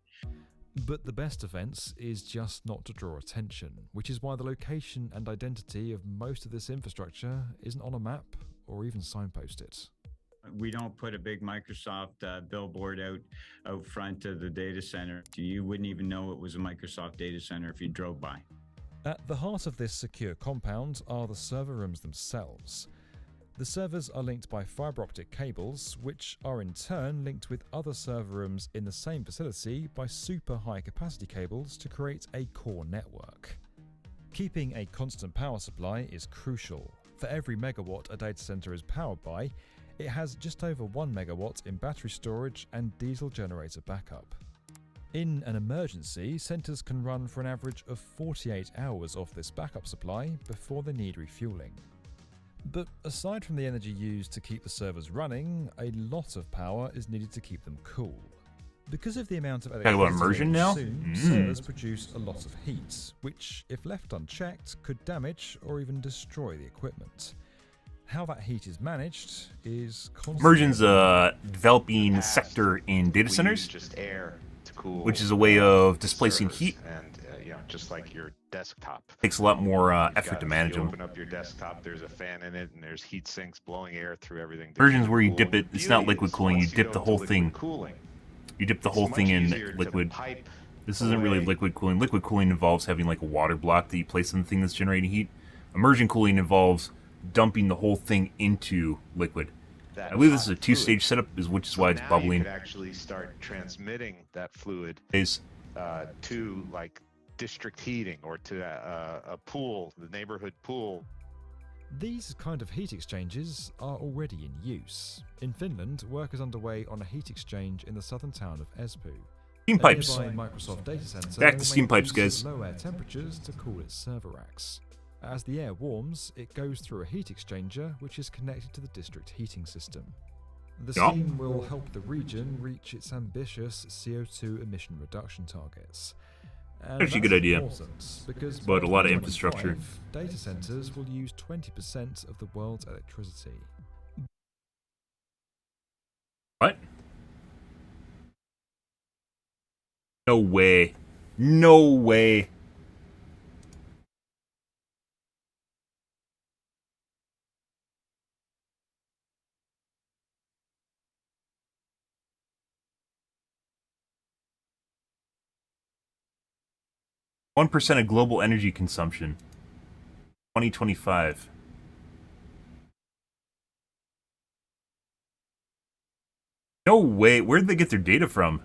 But the best defense is just not to draw attention, which is why the location and identity of most of this infrastructure isn't on a map or even signposted. We don't put a big Microsoft billboard out front of the data center. You wouldn't even know it was a Microsoft data center if you drove by. At the heart of this secure compound are the server rooms themselves. The servers are linked by fiber optic cables, which are in turn linked with other server rooms in the same facility by super high capacity cables to create a core network. Keeping a constant power supply is crucial. For every megawatt a data center is powered by, it has just over 1 megawatt in battery storage and diesel generator backup. In an emergency, centres can run for an average of 48 hours off this backup supply before they need refuelling. But aside from the energy used to keep the servers running, a lot of power is needed to keep them cool. Because of the amount of Talk about immersion now? servers produce a lot of heat, which, if left unchecked, could damage or even destroy the equipment. How that heat is managed is immersion's a developing sector in data centers, just air to cool, which is a way of displacing heat. And just like your desktop, Takes a lot more effort to manage them. Open up your desktop, there's a fan in it, and there's heat sinks blowing air through everything. Immersion's where you dip it. It's not liquid cooling. You dip the whole thing. You dip the whole thing in liquid. This isn't really liquid cooling. Liquid cooling involves having like a water block that you place on the thing that's generating heat. Immersion cooling involves dumping the whole thing into liquid. I believe this is a two-stage setup, which is why it's bubbling. You could actually start transmitting that fluid to like district heating or to a pool, the neighborhood pool. These kind of heat exchanges are already in use. In Finland, work is underway on a heat exchange in the southern town of Espoo. Steam pipes. A nearby Microsoft data center Back to steam pipes, guys. Low air temperatures to cool its server racks. As the air warms, it goes through a heat exchanger which is connected to the district heating system. The steam will help the region reach its ambitious CO2 emission reduction targets. And actually a good idea, because but a lot of infrastructure. Data centers will use 20% of the world's electricity. What? No way. No way. One % of global energy consumption. 2025. No way. Where did they get their data from?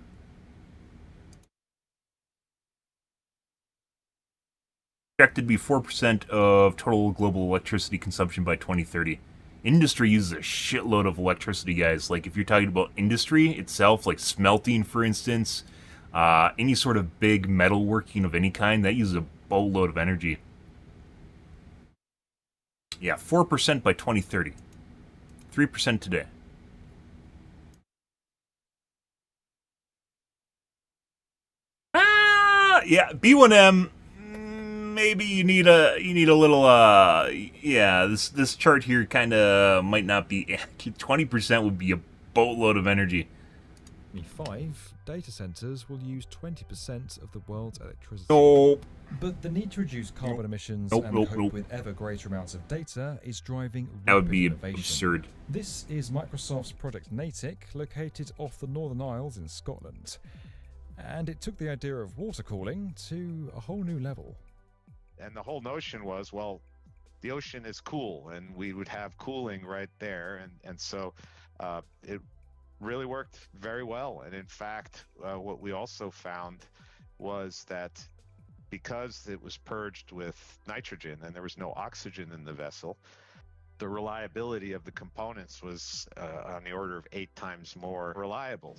Projected to be 4% of total global electricity consumption by 2030. Industry uses a shitload of electricity, guys. Like, if you're talking about industry itself, like smelting, for instance, any sort of big metalworking of any kind, that uses a boatload of energy. Yeah, 4% by 2030. 3% today. Yeah, B1M. Maybe you need a little. Yeah, this chart here kind of might not be. 20% would be a boatload of energy. 5 data centers will use 20% of the world's electricity. Nope. But the need to reduce carbon emissions and cope with ever greater amounts of data is driving that would be innovation. Absurd. This is Microsoft's Project Natick, located off the Northern Isles in Scotland. And it took the idea of water cooling to a whole new level. And the whole notion was, well, the ocean is cool, and we would have cooling right there, and so it really worked very well. And in fact, what we also found was that because it was purged with nitrogen and there was no oxygen in the vessel, the reliability of the components was on the order of 8 times more reliable.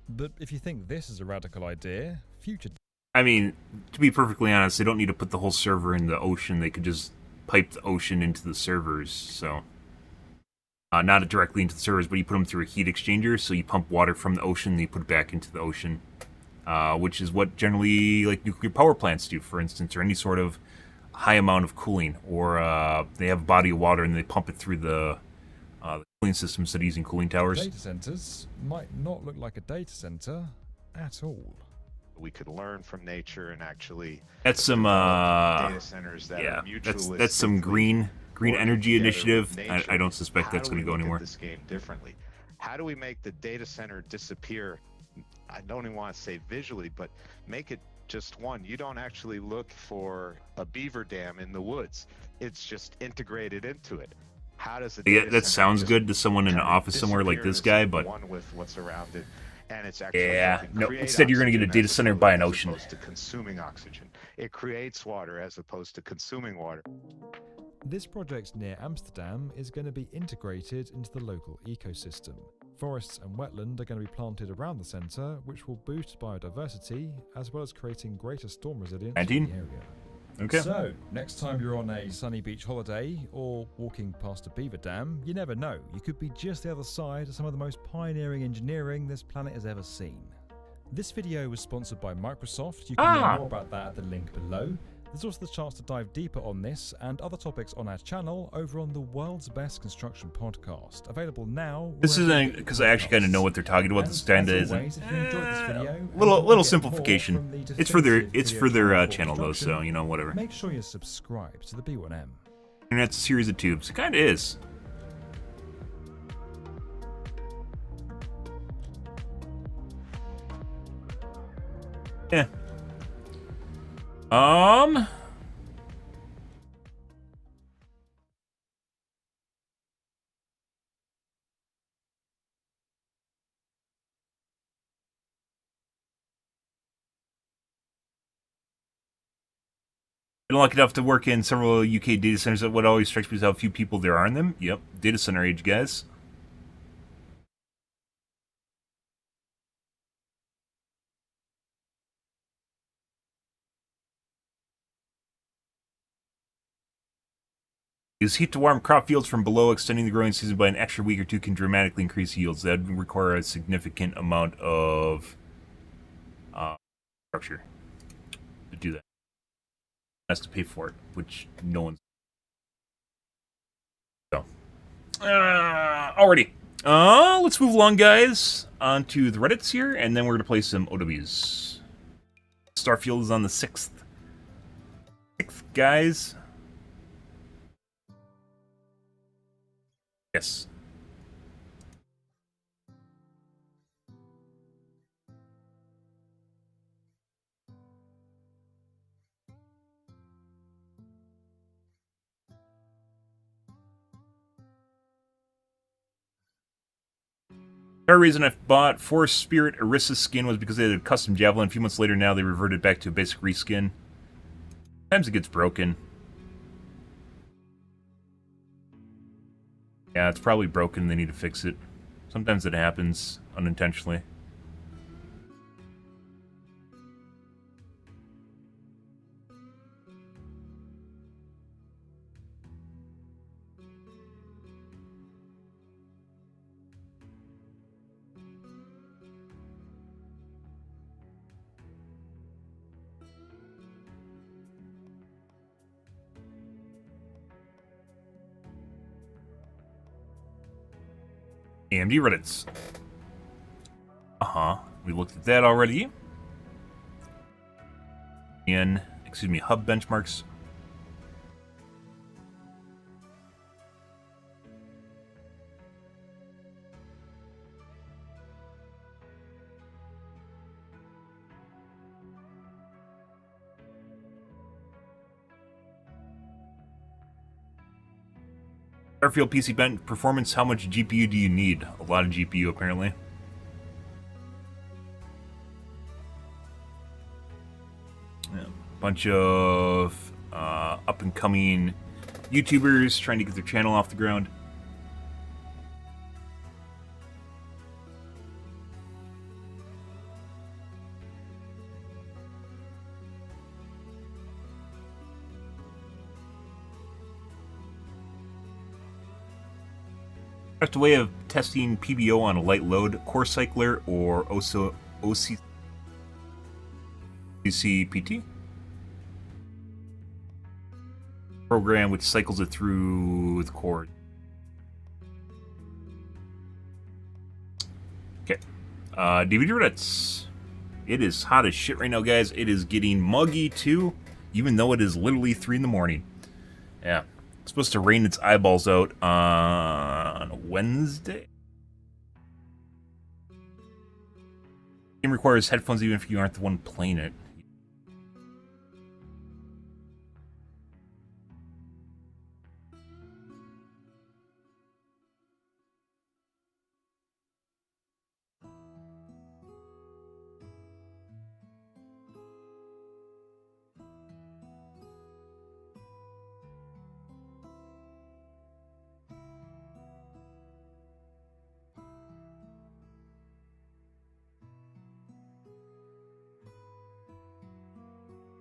But if you think this is a radical idea, future... I mean, to be perfectly honest, they don't need to put the whole server in the ocean. They could just pipe the ocean into the servers, so... not directly into the servers, but you put them through a heat exchanger, so you pump water from the ocean, and you put it back into the ocean. Which is what generally, like, nuclear power plants do, for instance, or any sort of high amount of cooling. Or they have a body of water, and they pump it through the cooling system instead of using cooling towers. Data centers might not look like a data center at all. We could learn from nature and actually... That's some, data centers that are that's some green energy initiative. I don't suspect that's going to go anywhere. This game differently. How do we make the data center disappear? I don't even want to say visually, but make it just one. You don't actually look for a beaver dam in the woods. It's just integrated into it. How does it? Yeah, that sounds good to someone in an office somewhere like this guy, but one with what's around it, and it's actually no. Instead, you're going to get a data center by an ocean. As opposed to consuming oxygen, it creates water as opposed to consuming water. This project near Amsterdam is going to be integrated into the local ecosystem. Forests and wetland are going to be planted around the centre, which will boost biodiversity, as well as creating greater storm resilience in the area. Okay. So, next time you're on a sunny beach holiday, or walking past a beaver dam, you never know, you could be just the other side of some of the most pioneering engineering this planet has ever seen. This video was sponsored by Microsoft. You can learn more about that at the link below. There's also the chance to dive deeper on this and other topics on our channel over on the World's Best Construction Podcast, available now. This isn't because I actually kind of know what they're talking about. This kind of is little simplification. It's for their channel though, so you know, whatever. Make sure you subscribe to the B1M. And that's a series of tubes. It kind of is. Yeah. Been lucky enough to work in several UK data centers. What always strikes me is how few people there are in them. Yep, data center age, guys. Use heat to warm crop fields from below. Extending the growing season by an extra week or two can dramatically increase yields. That would require a significant amount of structure to do that. Has to pay for it, which no one's. So, alrighty. Let's move along, guys, onto the Reddits here, and then we're gonna play some OWs. Starfield is on the 6th. 6th, guys. Yes. The reason I bought Forest Spirit Orisa's skin was because they had a custom Javelin. A few months later now, they reverted back to a basic reskin. Sometimes it gets broken. Yeah, it's probably broken. They need to fix it. Sometimes it happens unintentionally. AMD Reddits. We looked at that already. And, excuse me, hub benchmarks. Starfield PC bench performance, how much GPU do you need? A lot of GPU, apparently. Yeah, bunch of up-and-coming YouTubers trying to get their channel off the ground. Best way of testing PBO on a light load, Core Cycler or OCCPT? Program which cycles it through with core. Okay. DVD Reddits. It is hot as shit right now, guys. It is getting muggy too, even though it is literally 3 in the morning. Yeah. It's supposed to rain its eyeballs out on Wednesday. Game requires headphones even if you aren't the one playing it.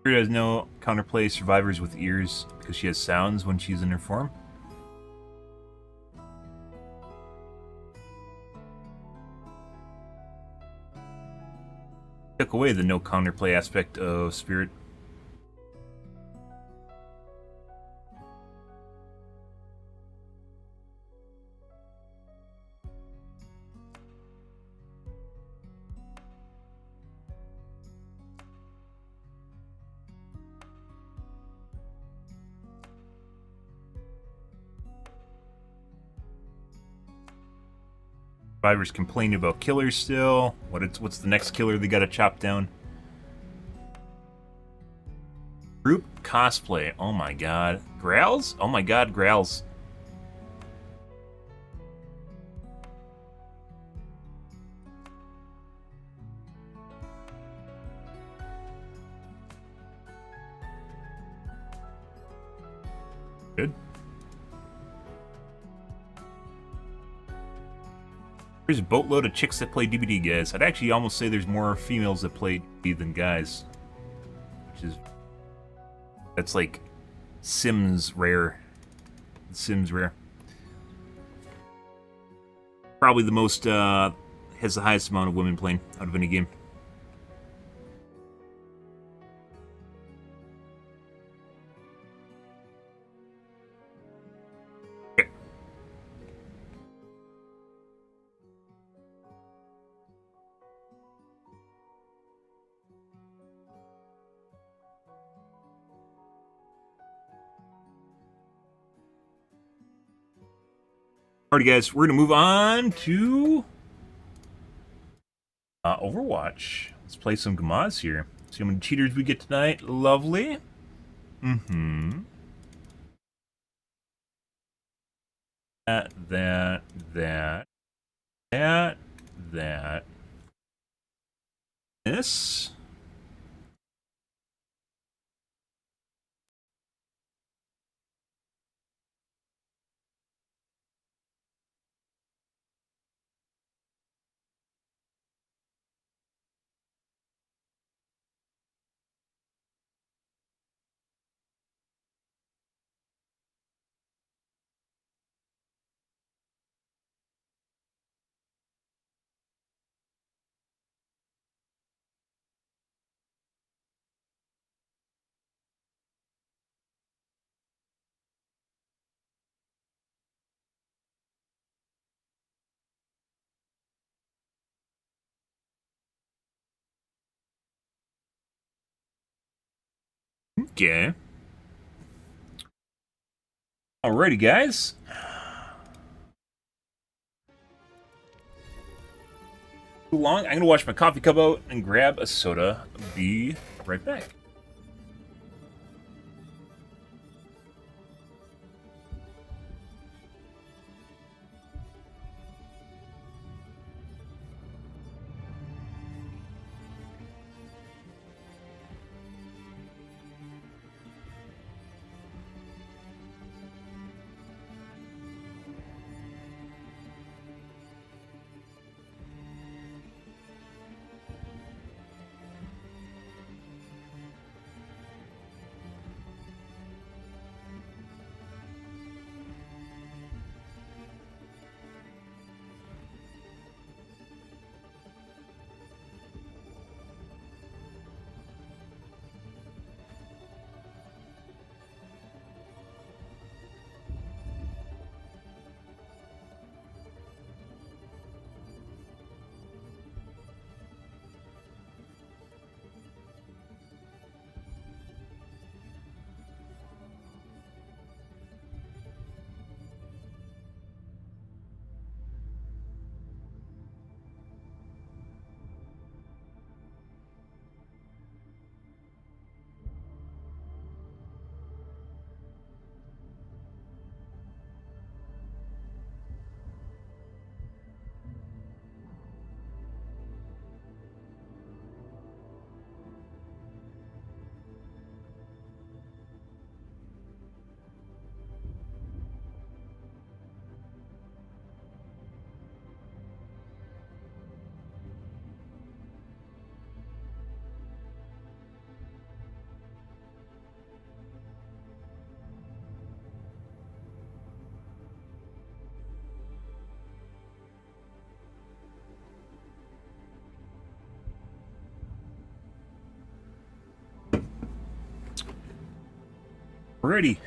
Spirit has no counterplay survivors with ears because she has sounds when she's in her form. Took away the no counterplay aspect of Spirit. Survivors complaining about killers still. What's the next killer they gotta chop down? Group cosplay. Oh my god. Growls? Oh my god, growls. Good. There's a boatload of chicks that play DBD, guys. I'd actually almost say there's more females that play DBD than guys. Which is... That's like... Sims rare. Sims rare. Probably the most, has the highest amount of women playing out of any game. Alrighty, guys, we're gonna move on to Overwatch. Let's play some Gamaz here. See how many cheaters we get tonight. Lovely. Mm-hmm. That. This. Okay. Alrighty, guys. Too long. I'm gonna wash my coffee cup out and grab a soda. Be right back. Alrighty.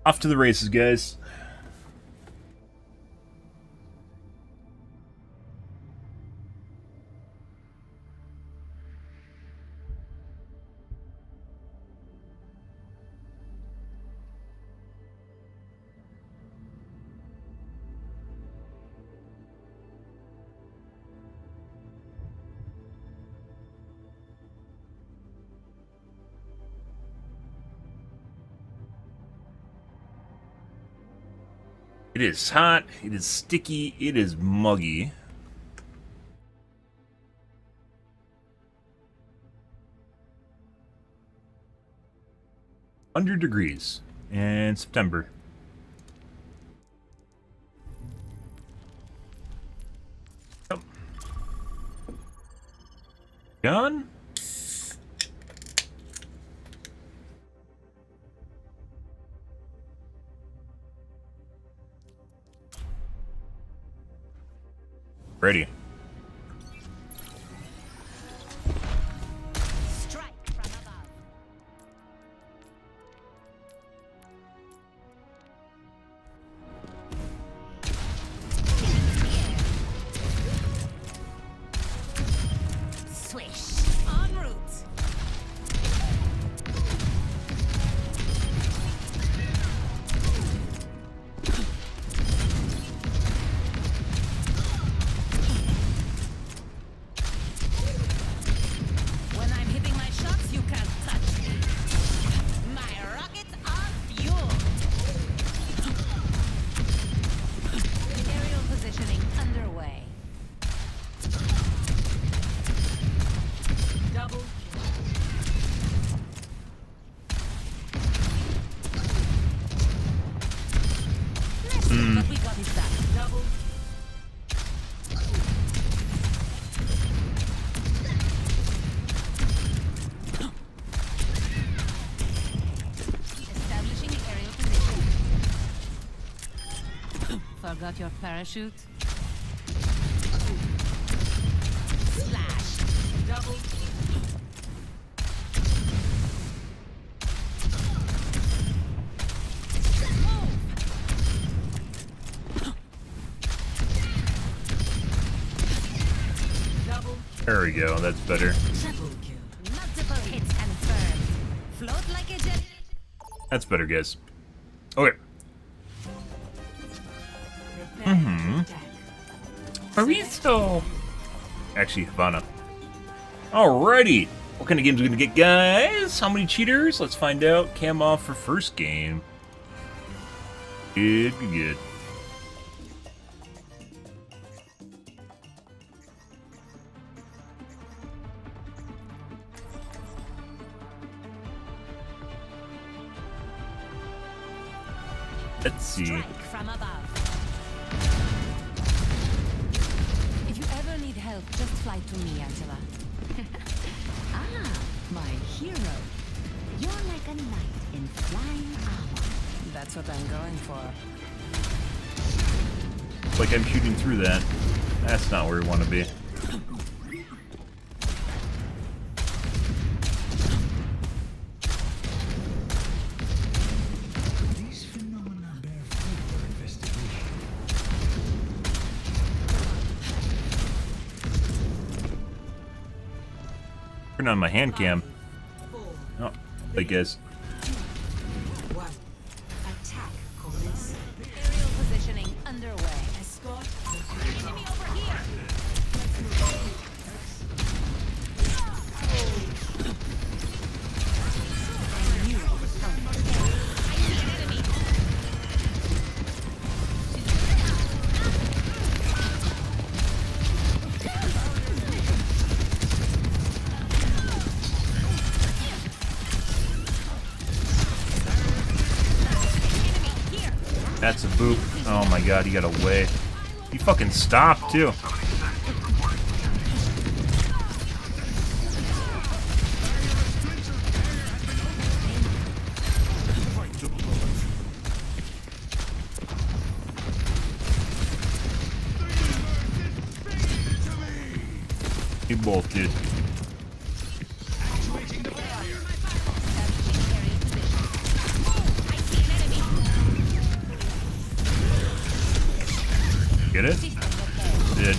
Off to the races, guys. It is hot, it is sticky, it is muggy. Under degrees in September. Yep. Done? Ready. Strike from above. Swish. En route. When I'm hitting my shots, you can't touch me. My rockets are fuel. Aerial positioning underway. Double Let's see what we got this time. Double. Establishing the aerial position. Forgot your parachute? Splash. Double. Double. There we go, that's better. Triple kill. Multiple hits confirmed. Float like a jet. That's better, guys. Okay. Barista! Actually, Havana. Alrighty! What kind of games are we gonna get, guys? How many cheaters? Let's find out. Cam off for first game. Good, good, good. Let's see. Strike from above. If you ever need help, just fly to me, Angela. Ah, my hero. You're like a knight in flying armor. That's what I'm going for. Like I'm shooting through that. That's not where we want to be. These phenomena bear further investigation. Turn on my hand cam. Oh, I guess. Aerial positioning underway. Escort. Enemy over here. I knew it was coming. I see an enemy. Enemy here. That's a boop. Oh my god, he got away. He fucking stopped, too. We both did. Get it? Did.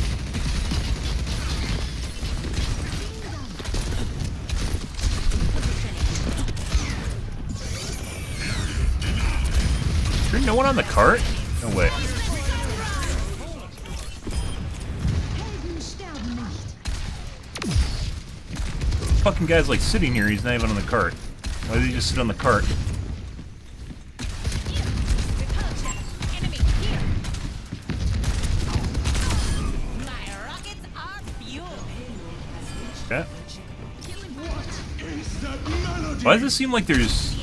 Sure, no one on the cart? No way. Fucking guy's like sitting here, he's not even on the cart. Why did he just sit on the cart? Okay. Why does it seem like there's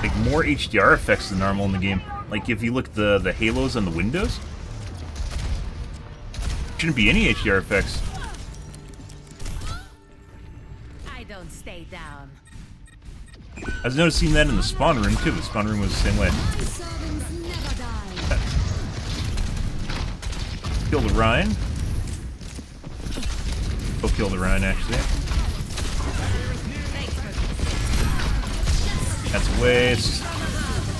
like more HDR effects than normal in the game? Like if you look at the halos on the windows, shouldn't be any HDR effects. I don't stay down. I was noticing that in the spawn room too. The spawn room was the same way. Kill the Rhine. Go kill the Rhine, actually. That's a waste.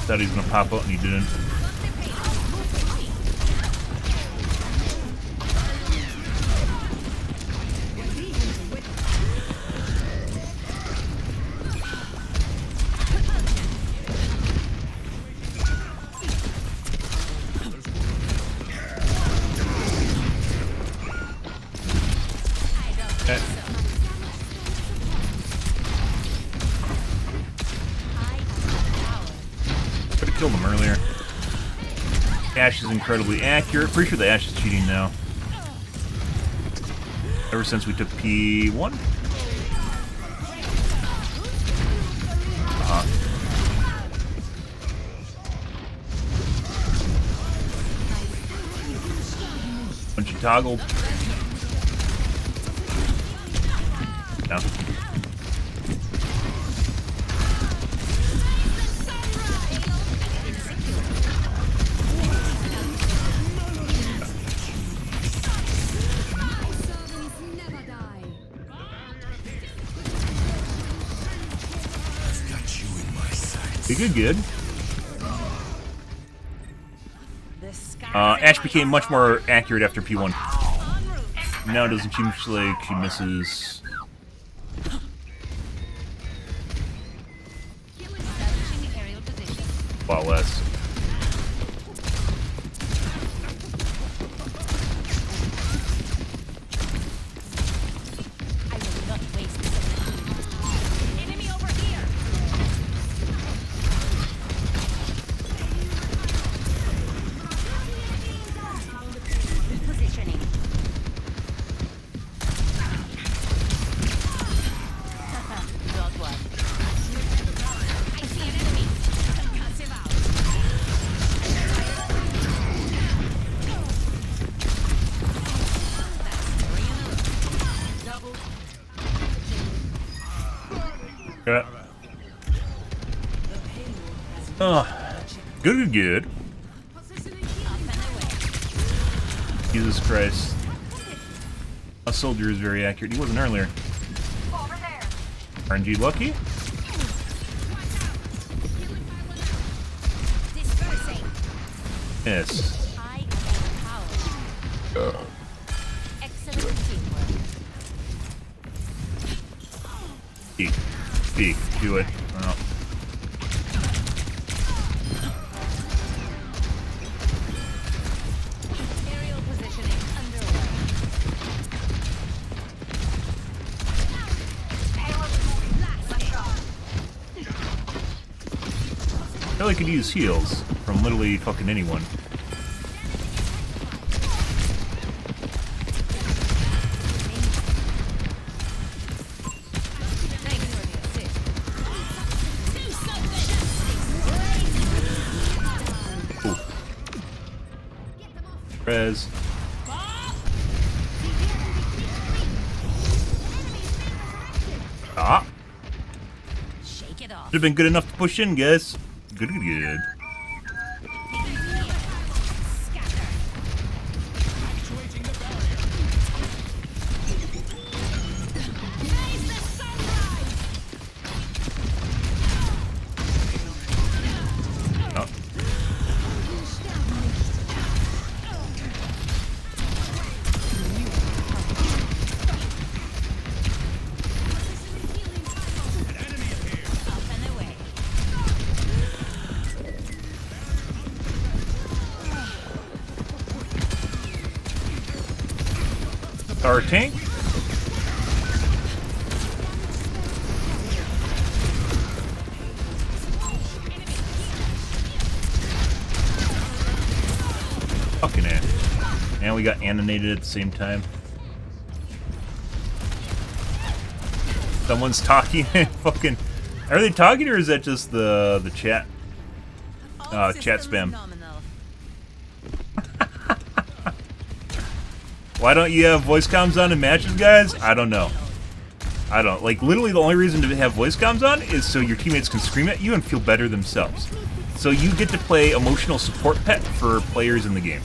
Thought he was gonna pop out and he didn't. Could've killed him earlier. Ash is incredibly accurate. Pretty sure the Ash is cheating now. Ever since we took P1? Once you toggle. No. Good. Ash became much more accurate after P1. Now it doesn't seem like she misses. A lot less. Yeah. Oh, good. Jesus Christ. A soldier is very accurate. He wasn't earlier. RNG lucky? Yes. Peek. Do it. Oh. Aerial positioning underway. I really could use heals from literally fucking anyone. Res. Ah. Shake it off. Should have been good enough to push in, guys. Good. Our tank. Fucking it. And we got animated at the same time. Someone's talking. Fucking. Are they talking or is that just the chat? Chat spam. Why don't you have voice comms on in matches, guys? I don't know. I don't. Like, literally the only reason to have voice comms on is so your teammates can scream at you and feel better themselves. So you get to play emotional support pet for players in the game.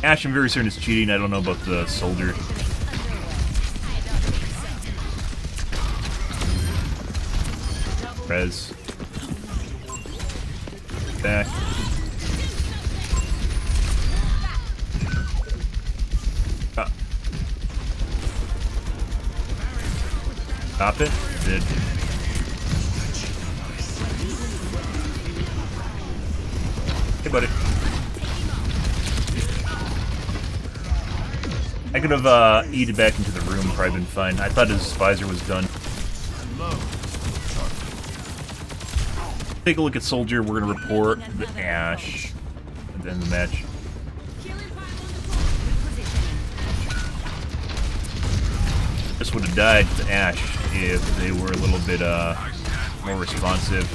Ash, I'm very certain is cheating. I don't know about the soldier. Rez. Back. Stop it. Did. Hey, buddy. I could have eaten back into the room, probably been fine. I thought his visor was done. Take a look at Soldier. We're gonna report the Ash at the end of the match. This would have died to Ash if they were a little bit more responsive.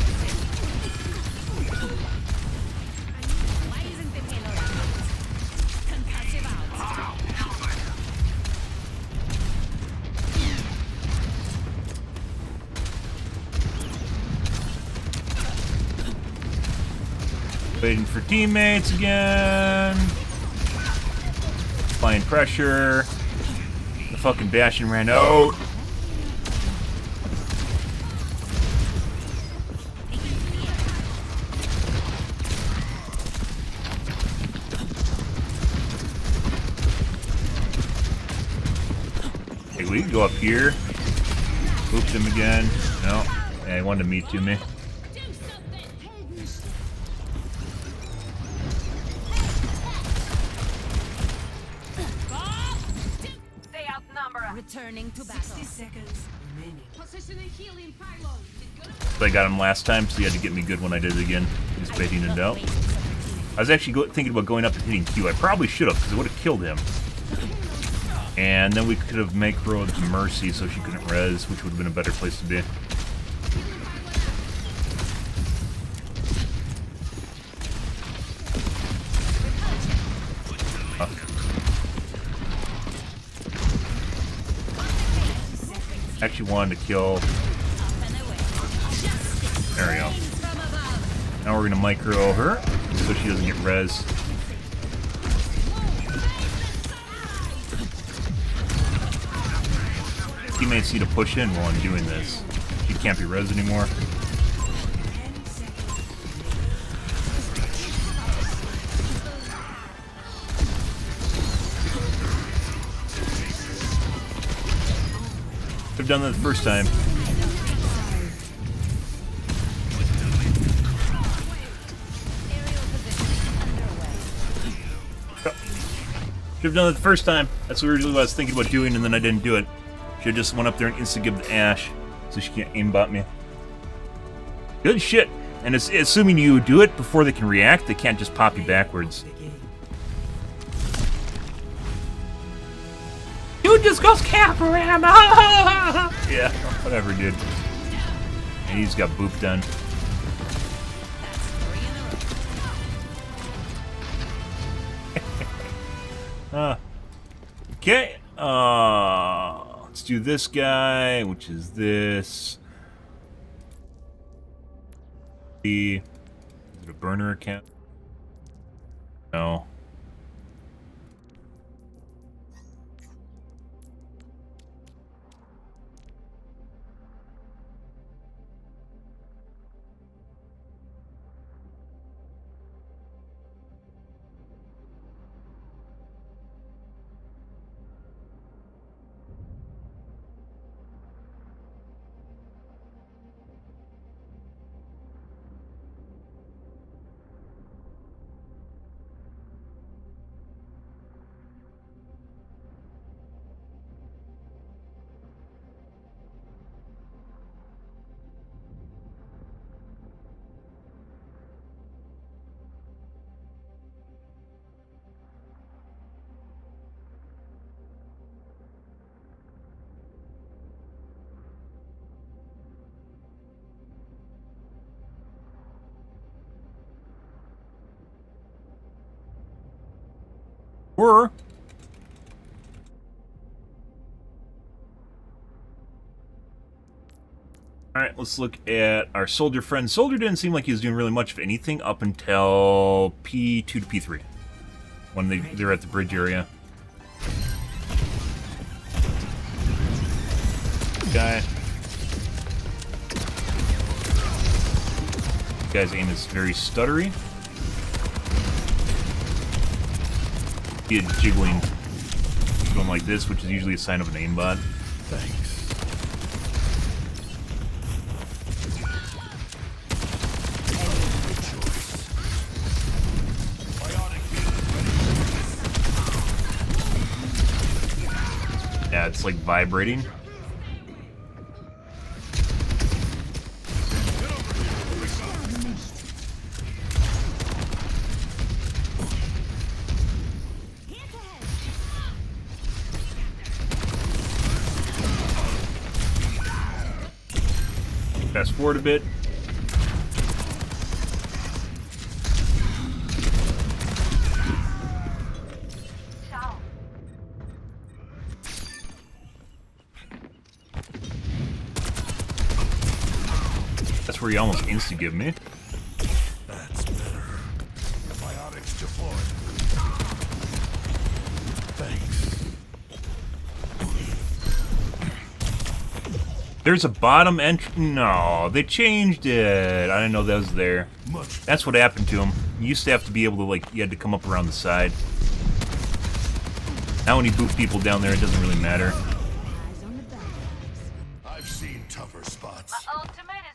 Waiting for teammates again. Applying pressure. The fucking Bastion ran out. Hey, we can go up here. Oops him again. No. Yeah, he wanted to meet to me. Returning to battle. 60 seconds remaining. Positioning healing pylon. I got him last time, so he had to get me good when I did it again. He's baiting it out. I was actually thinking about going up and hitting Q. I probably should have, because it would have killed him. And then we could have macroed Mercy so she couldn't res, which would have been a better place to be. Actually wanted to kill. There we go. Now we're gonna micro her so she doesn't get res. Teammates need to push in while I'm doing this. She can't be res anymore. I've done that the first time. Should have done it the first time. That's really what I was thinking about doing, and then I didn't do it. Should have just went up there and insta-gibbed the Ash, so she can't aimbot me. Good shit. And it's assuming you do it before they can react, they can't just pop you backwards. Dude just goes Caparama! Yeah, whatever, dude. And he's got boop done. Okay. Let's do this guy, which is this. Is it a burner account? No. Or alright, let's look at our soldier friend. Soldier didn't seem like he was doing really much of anything up until P2 to P3. When they're at the bridge area. Guy. Guy's aim is very stuttery. He had jiggling going like this, which is usually a sign of an aimbot. Thanks. Yeah, it's like vibrating. Fast forward a bit. That's where he almost insta-give me. That's better. Biotics deployed. Thanks. There's a bottom entry. No, they changed it. I didn't know that was there. That's what happened to him. You used to have to be able to, like, you had to come up around the side. Now when you boot people down there, it doesn't really matter. I've seen tougher spots.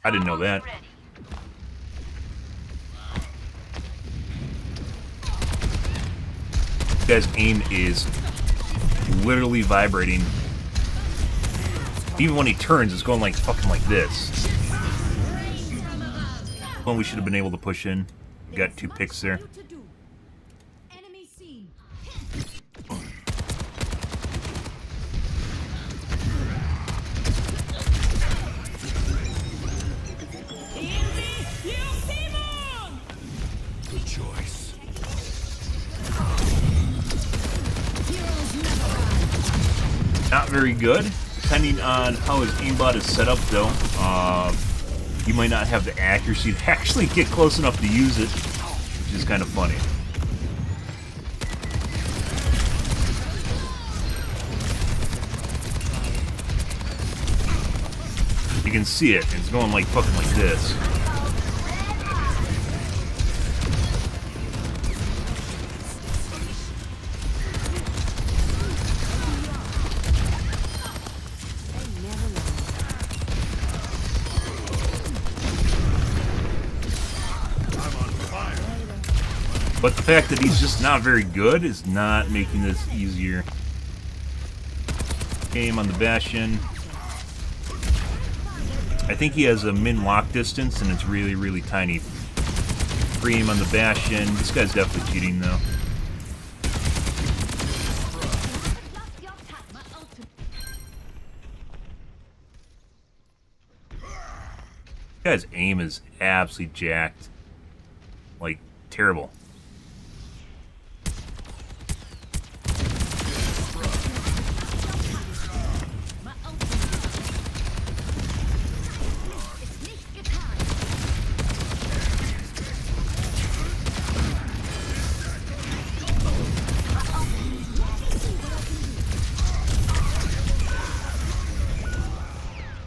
I didn't know that. This guy's aim is literally vibrating. Even when he turns, it's going like fucking like this. Well, we should have been able to push in. Got 2 picks there. Good choice. Not very good. Depending on how his aimbot is set up, though, you might not have the accuracy to actually get close enough to use it, which is kind of funny. You can see it. It's going like fucking like this. But the fact that he's just not very good is not making this easier. Aim on the Bastion. I think he has a min lock distance and it's really, really tiny. Free aim on the Bastion. This guy's definitely cheating though. This guy's aim is absolutely jacked. Like, terrible.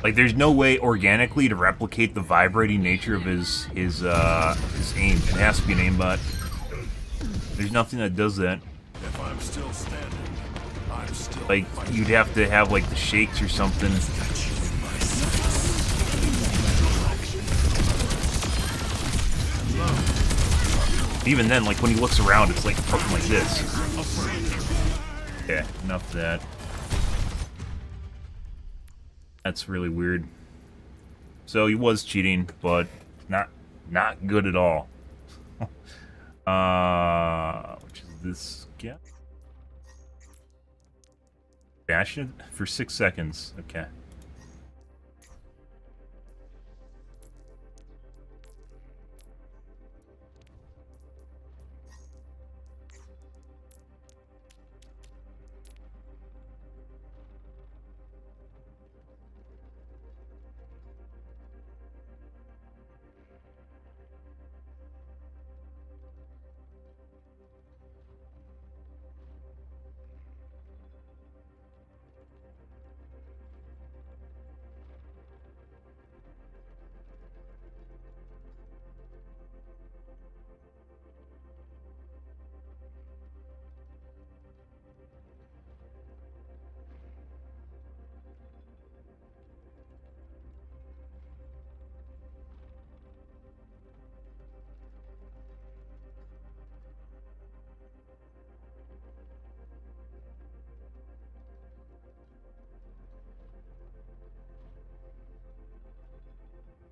Like, there's no way organically to replicate the vibrating nature of his aim. It has to be an aimbot. There's nothing that does that. If I'm still standing, I'm still like you'd have to have like the shakes or something. Even then, like when he looks around, it's like fucking like this. Yeah, enough of that. That's really weird. So he was cheating, but not good at all. Which is this guy? Bastion for 6 seconds. Okay.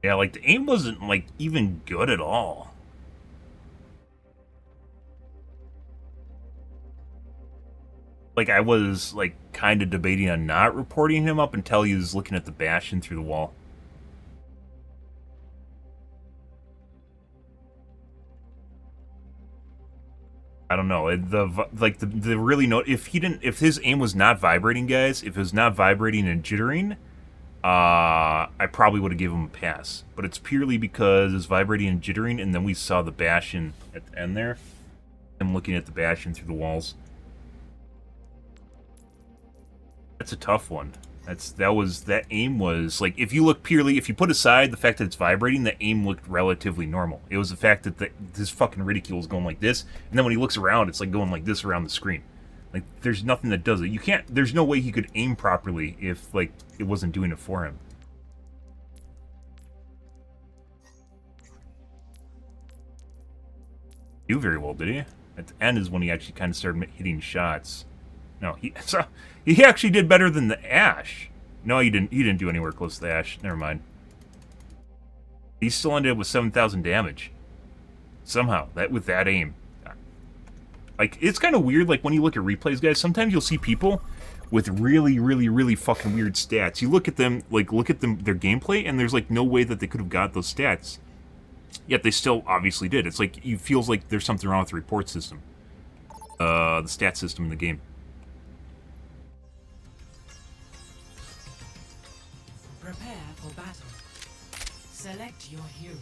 Yeah, like, the aim wasn't, like, even good at all. Like, I was, like, kind of debating on not reporting him up until he was looking at the Bastion through the wall. I don't know. The really if his aim was not vibrating, guys, if it was not vibrating and jittering, I probably would have given him a pass. But it's purely because it's vibrating and jittering, and then we saw the Bastion at the end there. I'm looking at the Bastion through the walls. That's a tough one. That aim was like, if you put aside the fact that it's vibrating, the aim looked relatively normal. It was the fact that this fucking ridicule is going like this, and then when he looks around, it's like going like this around the screen. Like, there's nothing that does it. There's no way he could aim properly if, like, it wasn't doing it for him. Do very well, did he? At the end is when he actually kind of started hitting shots. No, he actually did better than the Ash. No, he didn't. He didn't do anywhere close to the Ash. Never mind. He still ended up with 7,000 damage. Somehow, with that aim. Like, it's kind of weird. Like, when you look at replays, guys, sometimes you'll see people with really, really, really fucking weird stats. You look at them, their gameplay, and there's like no way that they could have got those stats. Yet they still obviously did. It's like, it feels like there's something wrong with the report system, the stat system in the game. Prepare for battle. Select your hero.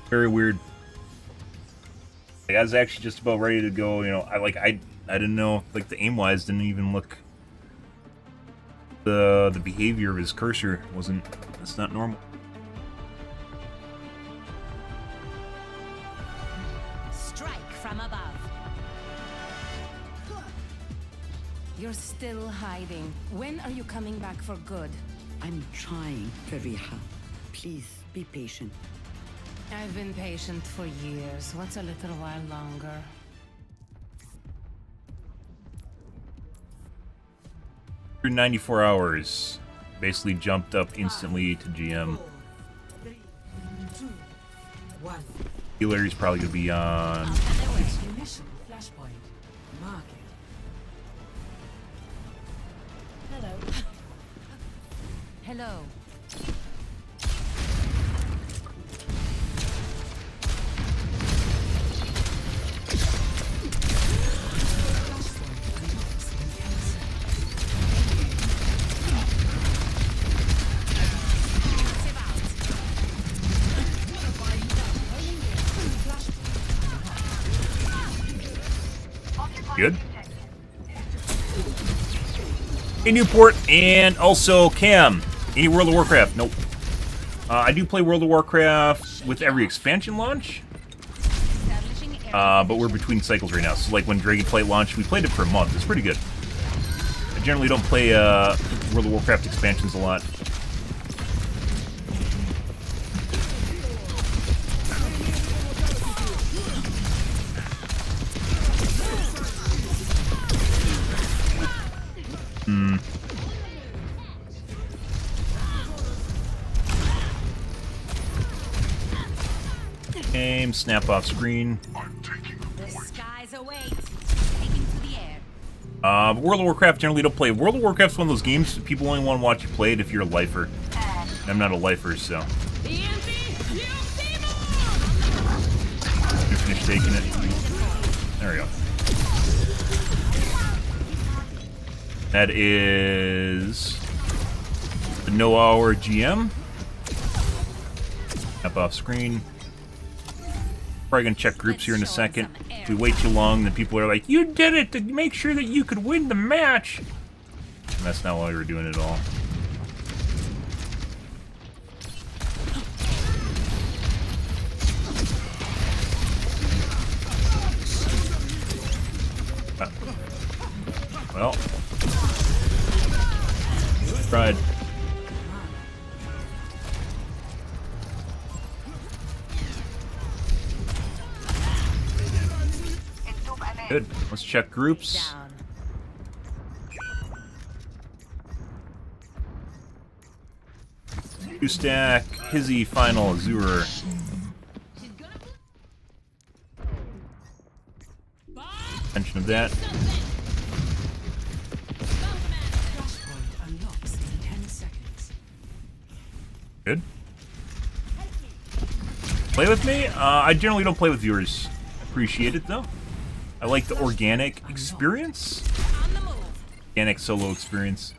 Very weird. Like, I was actually just about ready to go, you know, I didn't know, like, the aim-wise didn't even look... The behavior of his cursor it's not normal. Strike from above. You're still hiding. When are you coming back for good? I'm trying, Fariha. Please be patient. I've been patient for years. What's a little while longer? For 94 hours, basically jumped up instantly to GM. 4, 3, 2, 1. Healer's probably gonna be on. Initial flashpoint. Mark it. Hello. Good. A Newport, and also Cam. Any World of Warcraft? Nope. I do play World of Warcraft with every expansion launch. But we're between cycles right now. So, like, when Dragonflight launched, we played it for a month. It's pretty good. I generally don't play World of Warcraft expansions a lot. Aim, snap off screen. The skies await. Taking to the air. World of Warcraft generally don't play. World of Warcraft's one of those games that people only want to watch you play it if you're a lifer. I'm not a lifer, so. You finish taking it. There we go. That is the no hour GM. Snap off screen. Probably gonna check groups here in a second. If we wait too long, then people are like, "You did it to make sure that you could win the match." And that's not why we were doing it at all. Well, tried. Good. Let's check groups. 2-stack, Hizzy, Final, Azure. Mention of that. Good. Play with me? I generally don't play with viewers. Appreciate it though. I like the organic experience. Organic solo experience.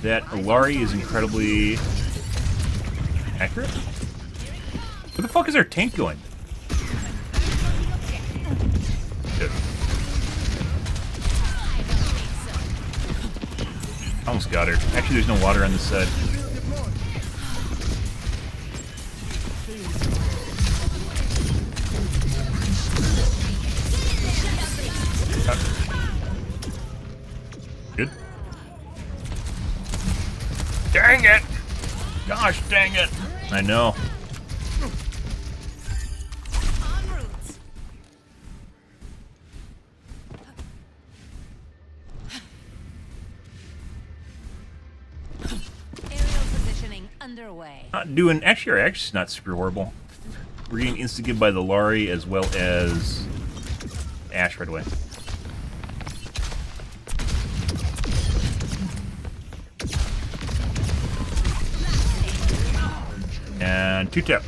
That Alari is incredibly accurate. Where the fuck is our tank going? Shit. Almost got her. Actually, there's no water on this side. Good. Dang it! Gosh dang it! I know. Underway. Not doing. Actually, our action's not super horrible. We're getting insta-give by the Lari as well as Ash right away. And 2-tap.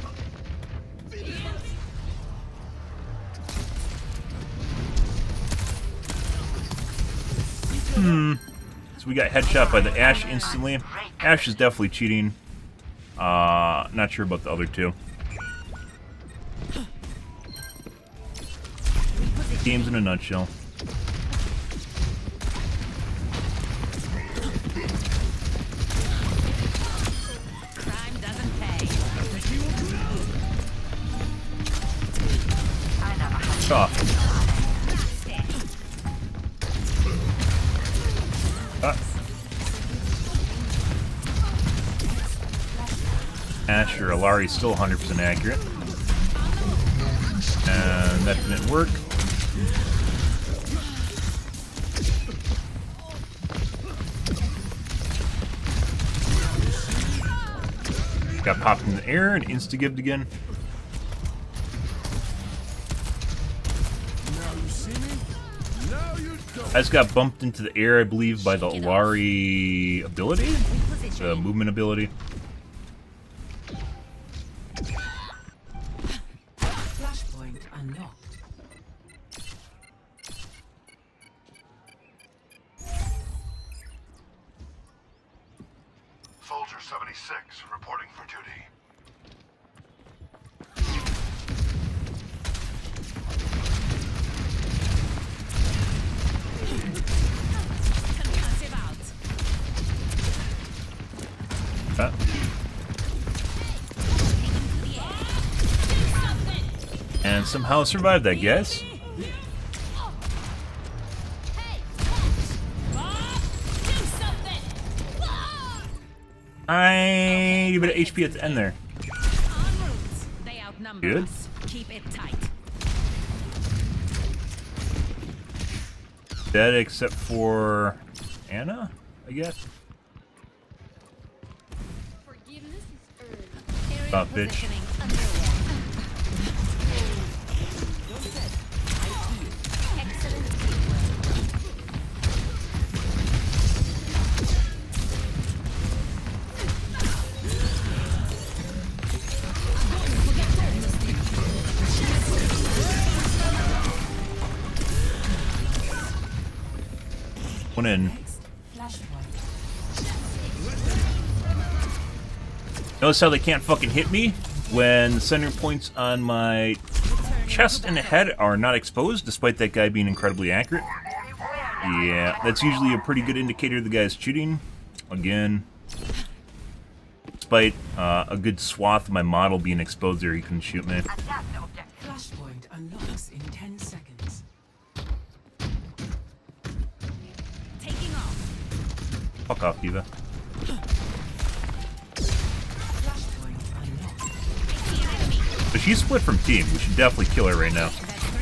So we got headshot by the Ash instantly. Ash is definitely cheating. Not sure about the other two. Games in a nutshell. Crime doesn't pay. Ash or Alari is still 100% accurate. And that didn't work. Got popped in the air and insta-gived again. I just got bumped into the air, I believe, by the Alari ability, the movement ability. Flashpoint unlocked. Soldier 76 reporting for duty. And somehow survived that, guys. Tiny bit of HP at the end there. Good. Keep it tight. Dead except for Anna, I guess. Forgiveness is earned. Stop, bitch. One in. Notice how they can't fucking hit me when the center points on my chest and head are not exposed, despite that guy being incredibly accurate. Yeah, that's usually a pretty good indicator the guy's cheating. Again, despite a good swath of my model being exposed there, he couldn't shoot me. Flashpoint unlocks in 10 seconds. Taking off. Fuck off, Diva. Flashpoint unlocked. But she's split from team. We should definitely kill her right now. That's 3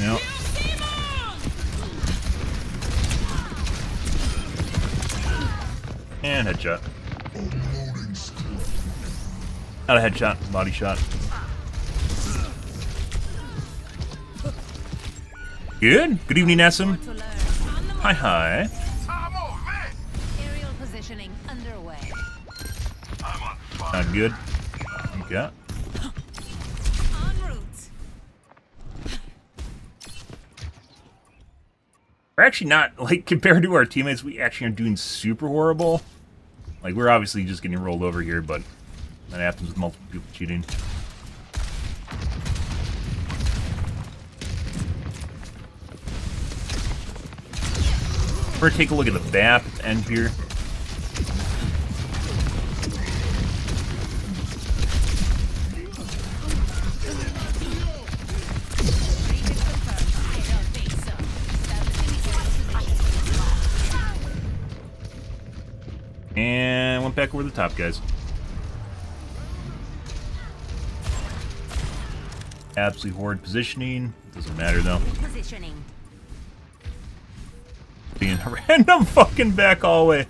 Yep. And headshot. Not a headshot, body shot. Good. Good evening, Essam. Hi, hi. Aerial positioning underway. Not good. Okay. En route. We're actually not, like, compared to our teammates, we actually aren't doing super horrible. Like, we're obviously just getting rolled over here, but that happens with multiple people cheating. We're gonna take a look at the map at the end here. And went back over the top, guys. Absolutely horrid positioning. Doesn't matter though. Positioning. Being a random fucking back hallway.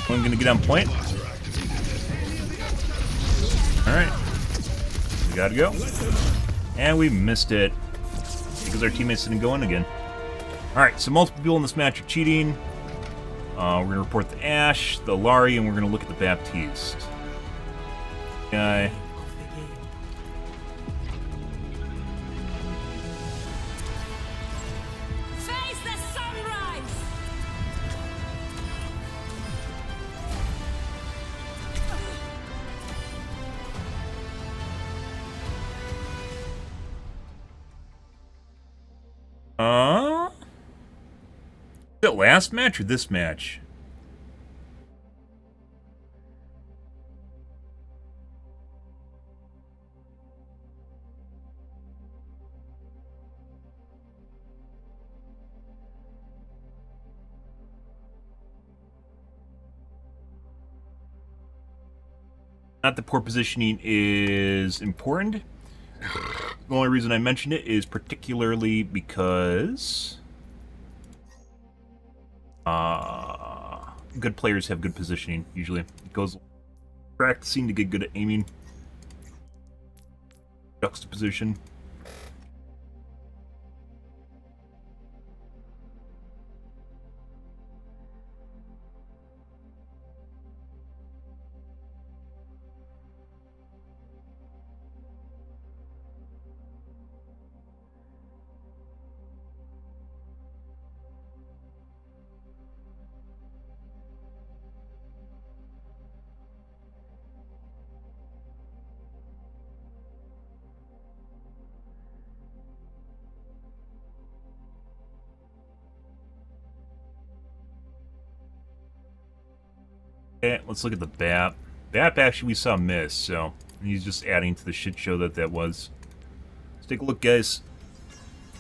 I'm gonna get on point. Alright. We gotta go. And we missed it. Because our teammates didn't go in again. Alright, so multiple people in this match are cheating. We're gonna report the Ash, the Lari, and we're gonna look at the Baptiste. Guy. Face the sunrise. Is it last match or this match? Not that poor positioning is important. The only reason I mentioned it is particularly because good players have good positioning, usually. It goes practicing to get good at aiming. Juxtaposition. Okay, let's look at the BAP. BAP actually we saw miss, so he's just adding to the shit show that was. Let's take a look, guys.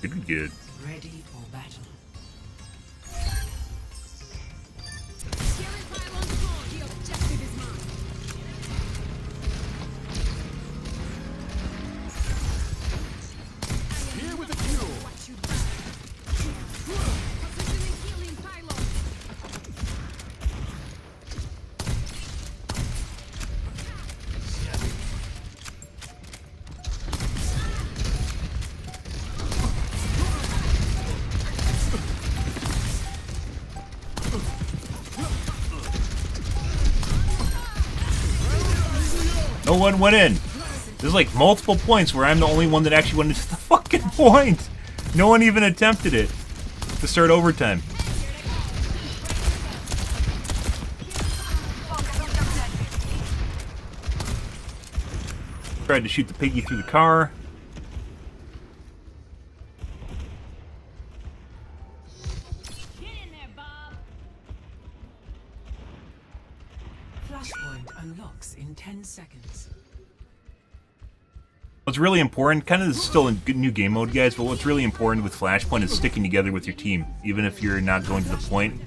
Good, good. Ready for battle. No one went in. There's like multiple points where I'm the only one that actually went into the fucking point. No one even attempted it to start overtime. Tried to shoot the piggy through the car. Flashpoint unlocks in 10 seconds. What's really important, kind of still in good new game mode, guys, but what's really important with Flashpoint is sticking together with your team, even if you're not going to the point,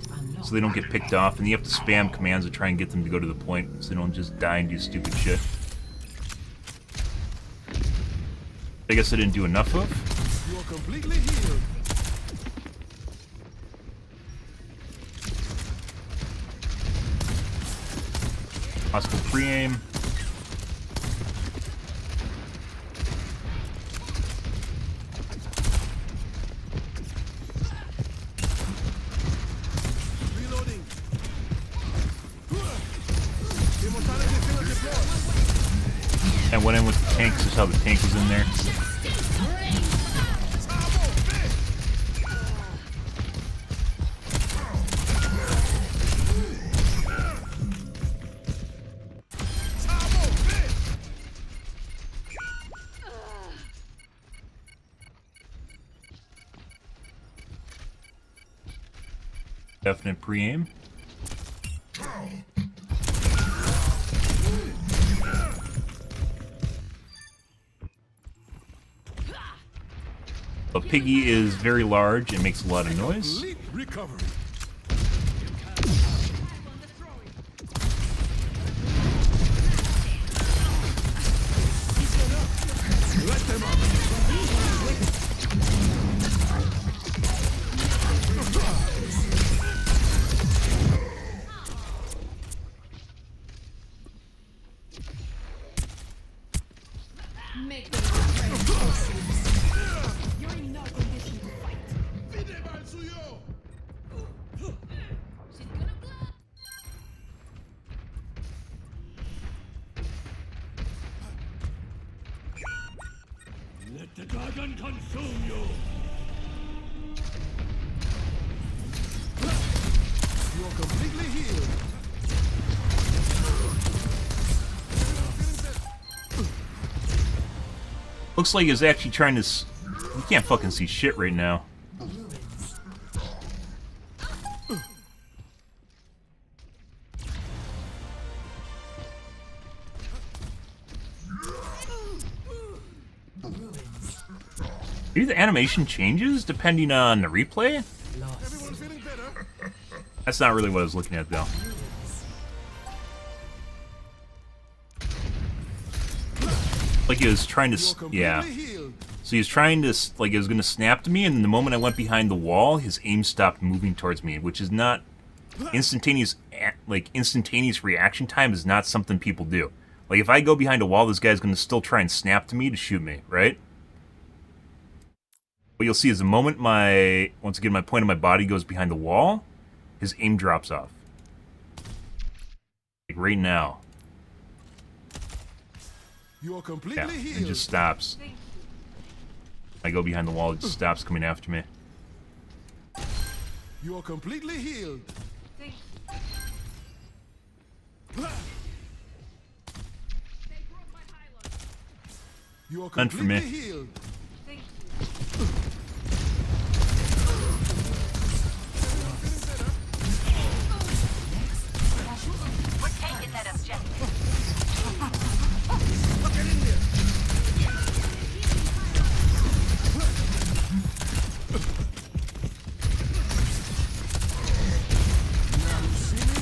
so they don't get picked off, and you have to spam commands to try and get them to go to the point, so they don't just die and do stupid shit. I guess I didn't do enough of. You are completely healed. Possible pre-aim. Reloading. Immortality field deployed. I went in with the tank, just how the tank was in there. Definite pre-aim. A piggy is very large and makes a lot of noise. Complete recovery. Let them up. Make them You're in no condition to fight. She's gonna blow. Let the dragon consume you. You are completely healed. Looks like he's actually trying to. We can't fucking see shit right now. Maybe the animation changes depending on the replay? Everyone feeling better? That's not really what I was looking at, though. Like he was trying to, yeah. So he was trying to, like, he was going to snap to me, and the moment I went behind the wall, his aim stopped moving towards me, which is not instantaneous. Like, instantaneous reaction time is not something people do. Like, if I go behind a wall, this guy's going to still try and snap to me to shoot me, right? What you'll see is the moment once again, my point of my body goes behind the wall, his aim drops off. Like right now. You are completely Yeah, healed. it just stops. I go behind the wall, it just stops coming after me. You are completely healed. You are None for me. completely healed. We're taking that objective. Get in there. Now you see me?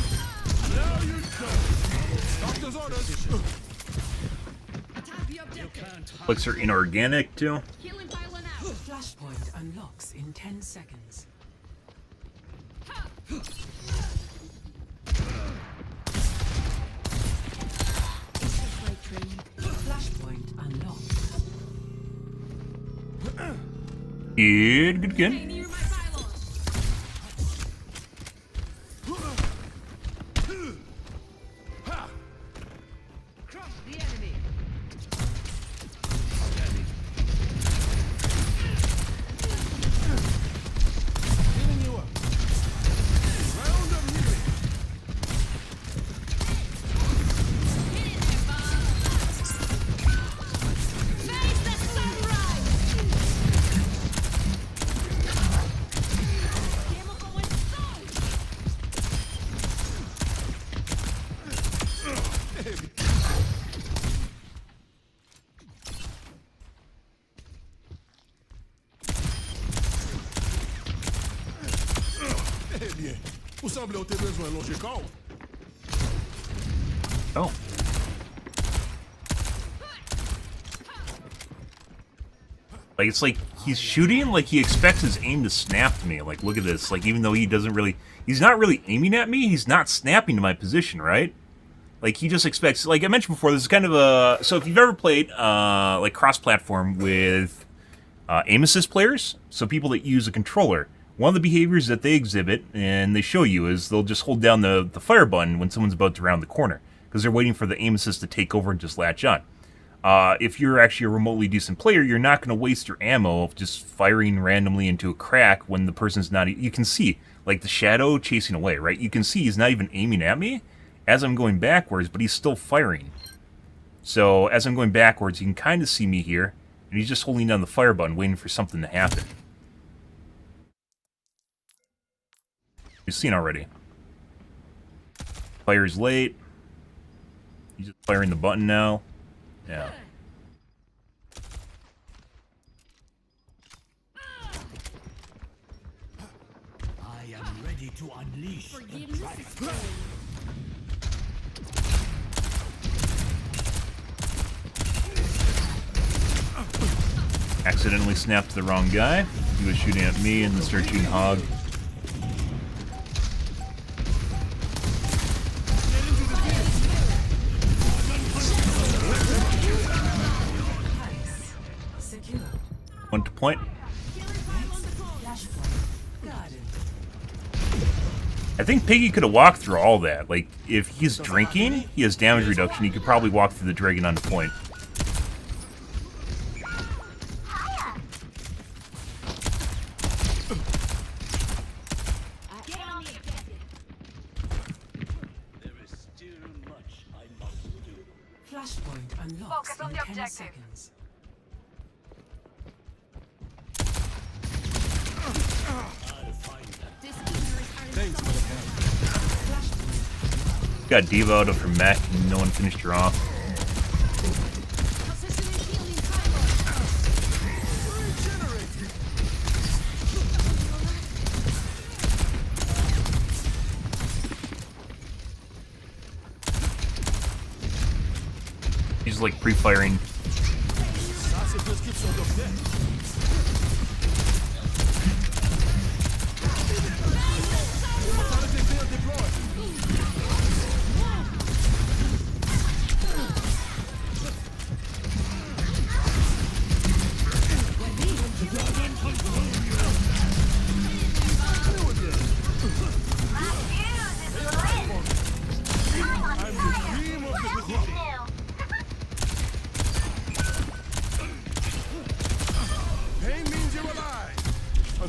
Now you don't. Doctor's orders. Attack the objective. Looks are inorganic too. Healing pylon out. Flashpoint unlocks in 10 seconds. Flashpoint unlocked. Good, good, good. Near my pylon. Crush the enemy. Healing you up. Round of healing. Face the sunrise. Chemical and Eh bien, vous semblez avoir besoin de longer corps. Oh. Like, it's like he's shooting like he expects his aim to snap to me. Like, look at this. Like, even though he doesn't really... He's not really aiming at me. He's not snapping to my position, right? Like, he just expects... Like I mentioned before, this is kind of a... So if you've ever played, like, cross-platform with aim assist players, so people that use a controller, one of the behaviors that they exhibit, and they show you, is they'll just hold down the fire button when someone's about to round the corner, because they're waiting for the aim assist to take over and just latch on. If you're actually a remotely decent player, you're not going to waste your ammo just firing randomly into a crack when the person's not... You can see, like, the shadow chasing away, right? You can see he's not even aiming at me as I'm going backwards, but he's still firing. So, as I'm going backwards, you can kind of see me here, and he's just holding down the fire button, waiting for something to happen. You've seen already. Fire's late. He's just firing the button now. Yeah. I am ready to unleash the dragon. Accidentally snapped the wrong guy. He was shooting at me and then started shooting Hog. Point to point. I think Piggy could have walked through all that. Like, if he's drinking, he has damage reduction, he could probably walk through the dragon onto point. Flashpoint unlocks in 10 seconds. Got Diva out of her mech and no one finished her off. He's like pre-firing.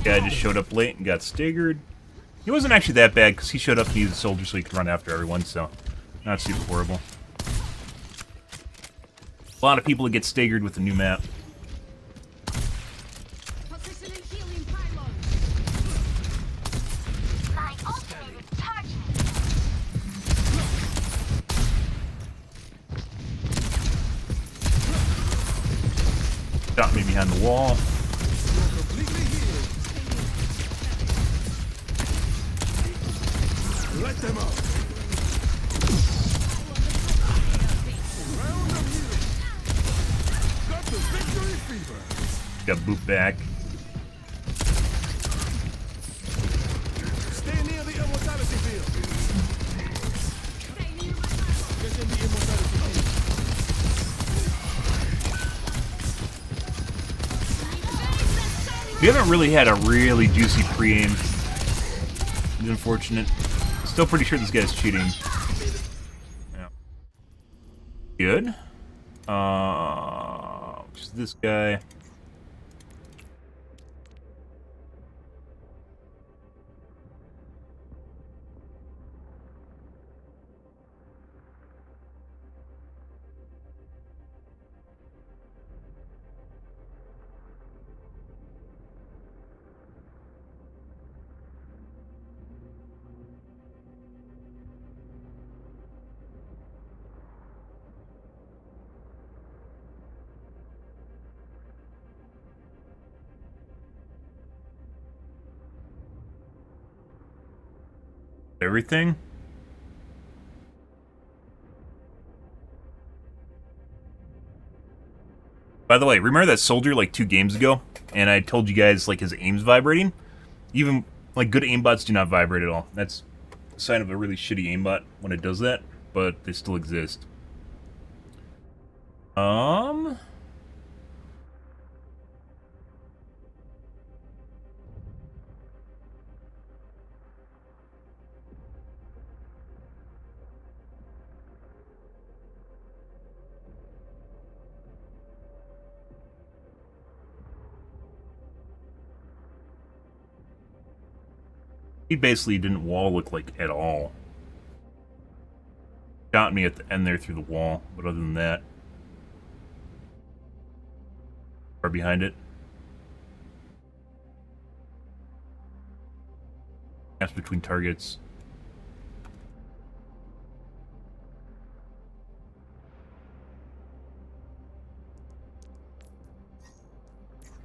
Guy just showed up late and got staggered. He wasn't actually that bad because he showed up to use a soldier so he could run after everyone, so not super horrible. A lot of people that get staggered with the new map. Got me behind the wall. Let them out. Got the victory fever. Got boot back. Stay near the immortality field. Get in the immortality field. We haven't really had a really juicy pre-aim. It's unfortunate. Still pretty sure this guy's cheating. Yeah. Good. Which is this guy. Everything? By the way, remember that soldier like 2 games ago? And I told you guys like his aim's vibrating? Even like good aimbots do not vibrate at all. That's a sign of a really shitty aimbot when it does that, but they still exist. He basically didn't wall look like at all. Got me at the end there through the wall, but other than that, far behind it. Gaps between targets.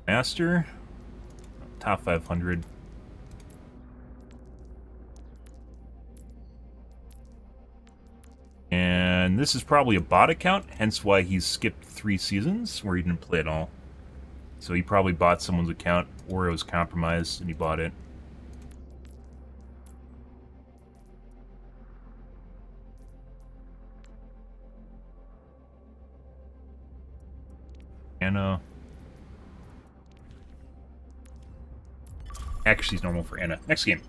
Master, top 500. And this is probably a bot account, hence why he's skipped 3 seasons where he didn't play at all. So he probably bought someone's account, or it was compromised and he bought it. Anna. Actually, it's normal for Anna. Next game.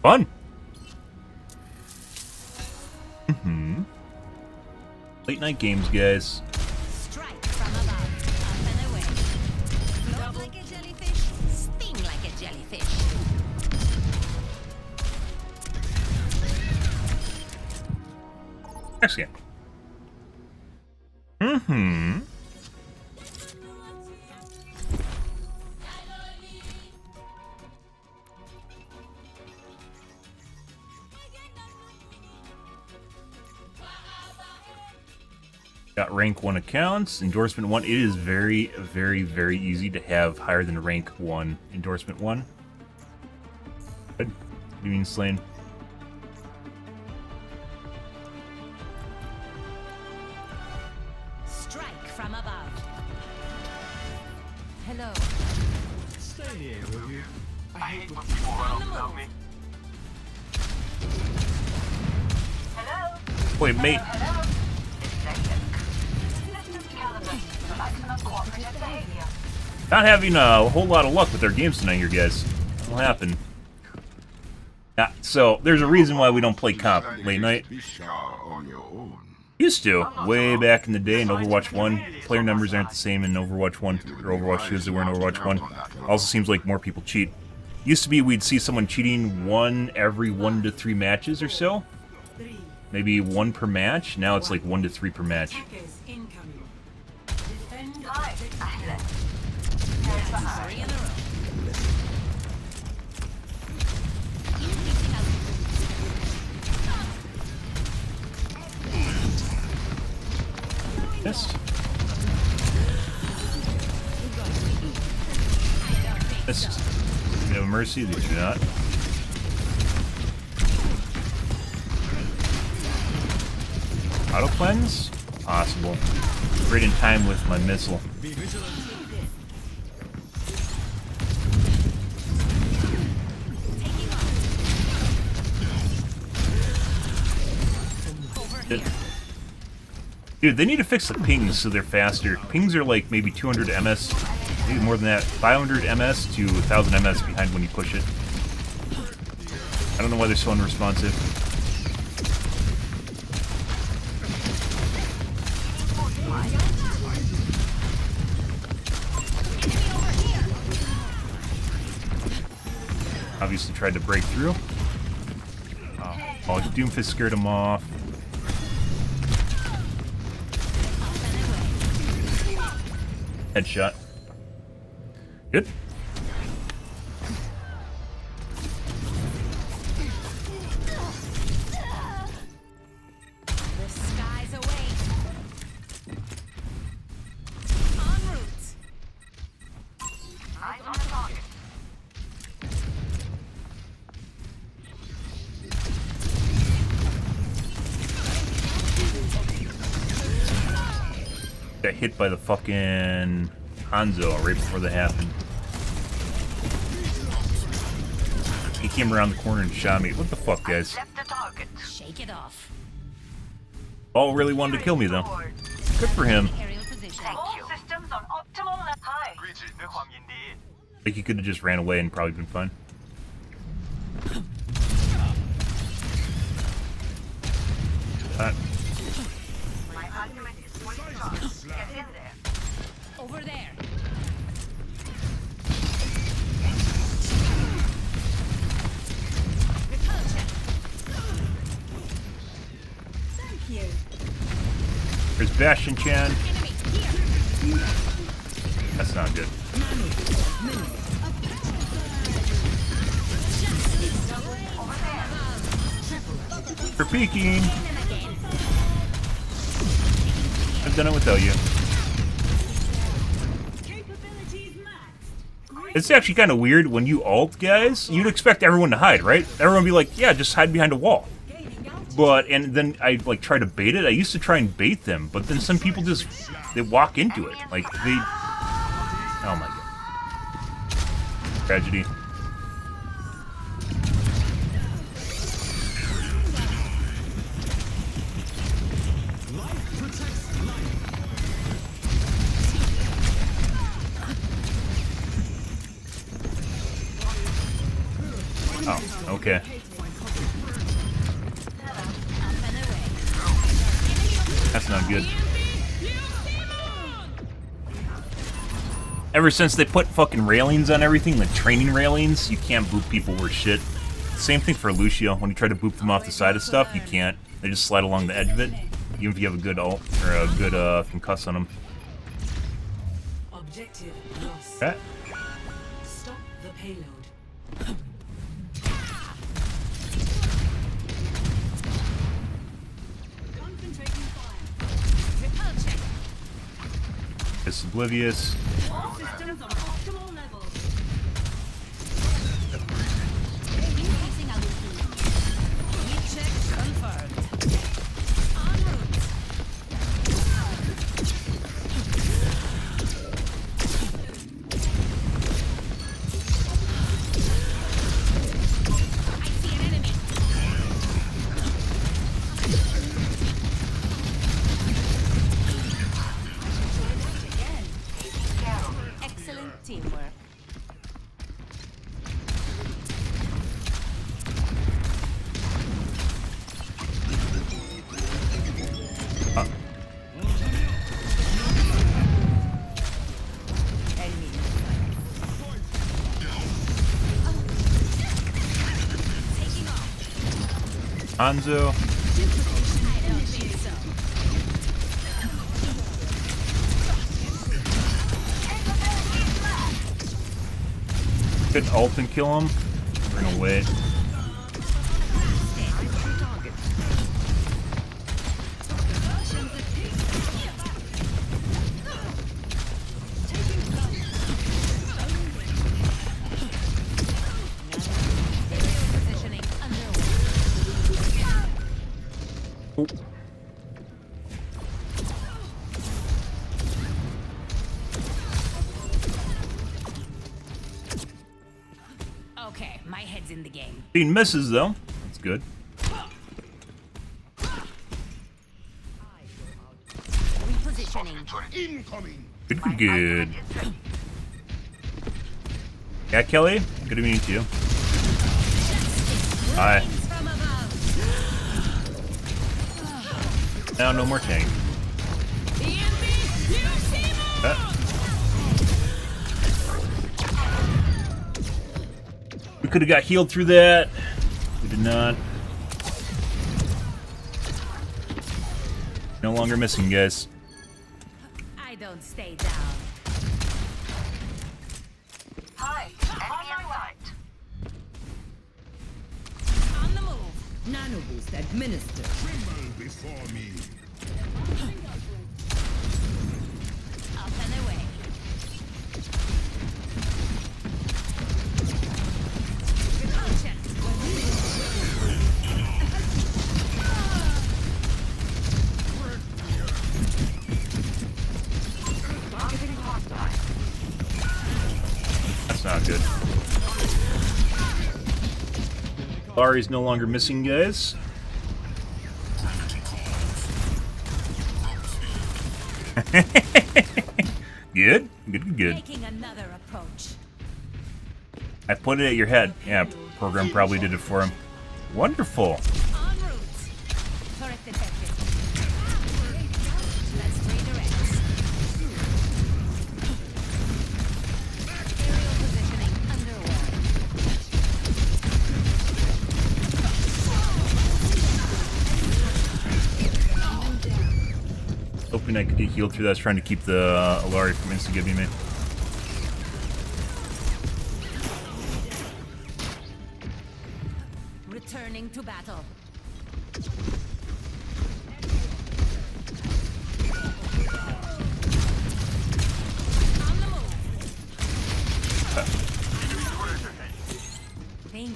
Fun! Late night games, guys. Strike from above, up and away. Float like a jellyfish, sting like a jellyfish. Next game. Got rank 1 accounts, endorsement 1. It is very, very, very easy to have higher than rank 1 endorsement 1. Good. Union Slain. Strike from above. Hello. Stay here, will you? I hate when people run without me. Wait, mate. Not having a whole lot of luck with our games tonight here, guys. What happened? Yeah, so there's a reason why we don't play comp late night. Used to, way back in the day in Overwatch 1. Player numbers aren't the same in Overwatch 1 or Overwatch 2 as they were in Overwatch 1. Also seems like more people cheat. Used to be we'd see someone cheating 1 every 1 to 3 matches or so. Maybe 1 per match. Now it's like 1 to 3 per match. Missed. Missed. You have a mercy, they do not. Auto cleanse? Possible. Right in time with my missile. Dude, they need to fix the pings so they're faster. Pings are like maybe 200 ms, maybe more than that. 500 ms to 1000 ms behind when you push it. I don't know why they're so unresponsive. Obviously tried to break through. Oh, Doomfist scared him off. Headshot. Good. The skies await. En route. Eyes on the target. got hit by the fucking Hanzo right before that happened. He came around the corner and shot me. What the fuck, guys? Shake it off. All really wanted to kill me, though. Good for him. Like, he could have just ran away and probably been fine. Over there. Thank you. There's Bastion Chan. That's not good. For peeking. I've done it without you. It's actually kind of weird when you ult, guys. You'd expect everyone to hide, right? Everyone would be like, yeah, just hide behind a wall. And then I like try to bait it. I used to try and bait them, but then some people just they walk into it. Like they oh my god. Tragedy. Oh, okay. That's not good. Ever since they put fucking railings on everything, like training railings, you can't boop people worth shit. Same thing for Lucio. When you try to boop them off the side of stuff, you can't. They just slide along the edge of it, even if you have a good ult or a good concuss on them. Objective lost. Okay. Stop the payload. It's oblivious. Systems on optimal levels. Check confirmed. En route. I see an enemy. Excellent teamwork. Hanzo. I don't think so. Could ult and kill him. We're gonna wait. Positioning underway. Okay, my head's in the game. He misses though. That's good. Repositioning. Incoming. Good, good, good. Yeah, Kelly. Good to meet you. Hi. From above. Now no more tank. We could have got healed through that. We did not. No longer missing, guys. I don't stay down. Hi, enemy in sight. On the move. Nano boost administered. Tremble before me. Up and away. Repulsion. not good. Lari's no longer missing, guys. Good? Good. Making another approach. I put it at your head. Yeah, program probably did it for him. Wonderful. En route. Turret detected. Let's redirect. Aerial positioning underway. Hoping I could get healed through that. I was trying to keep the Alari from insta-giving me. Returning to battle. On the move. Thank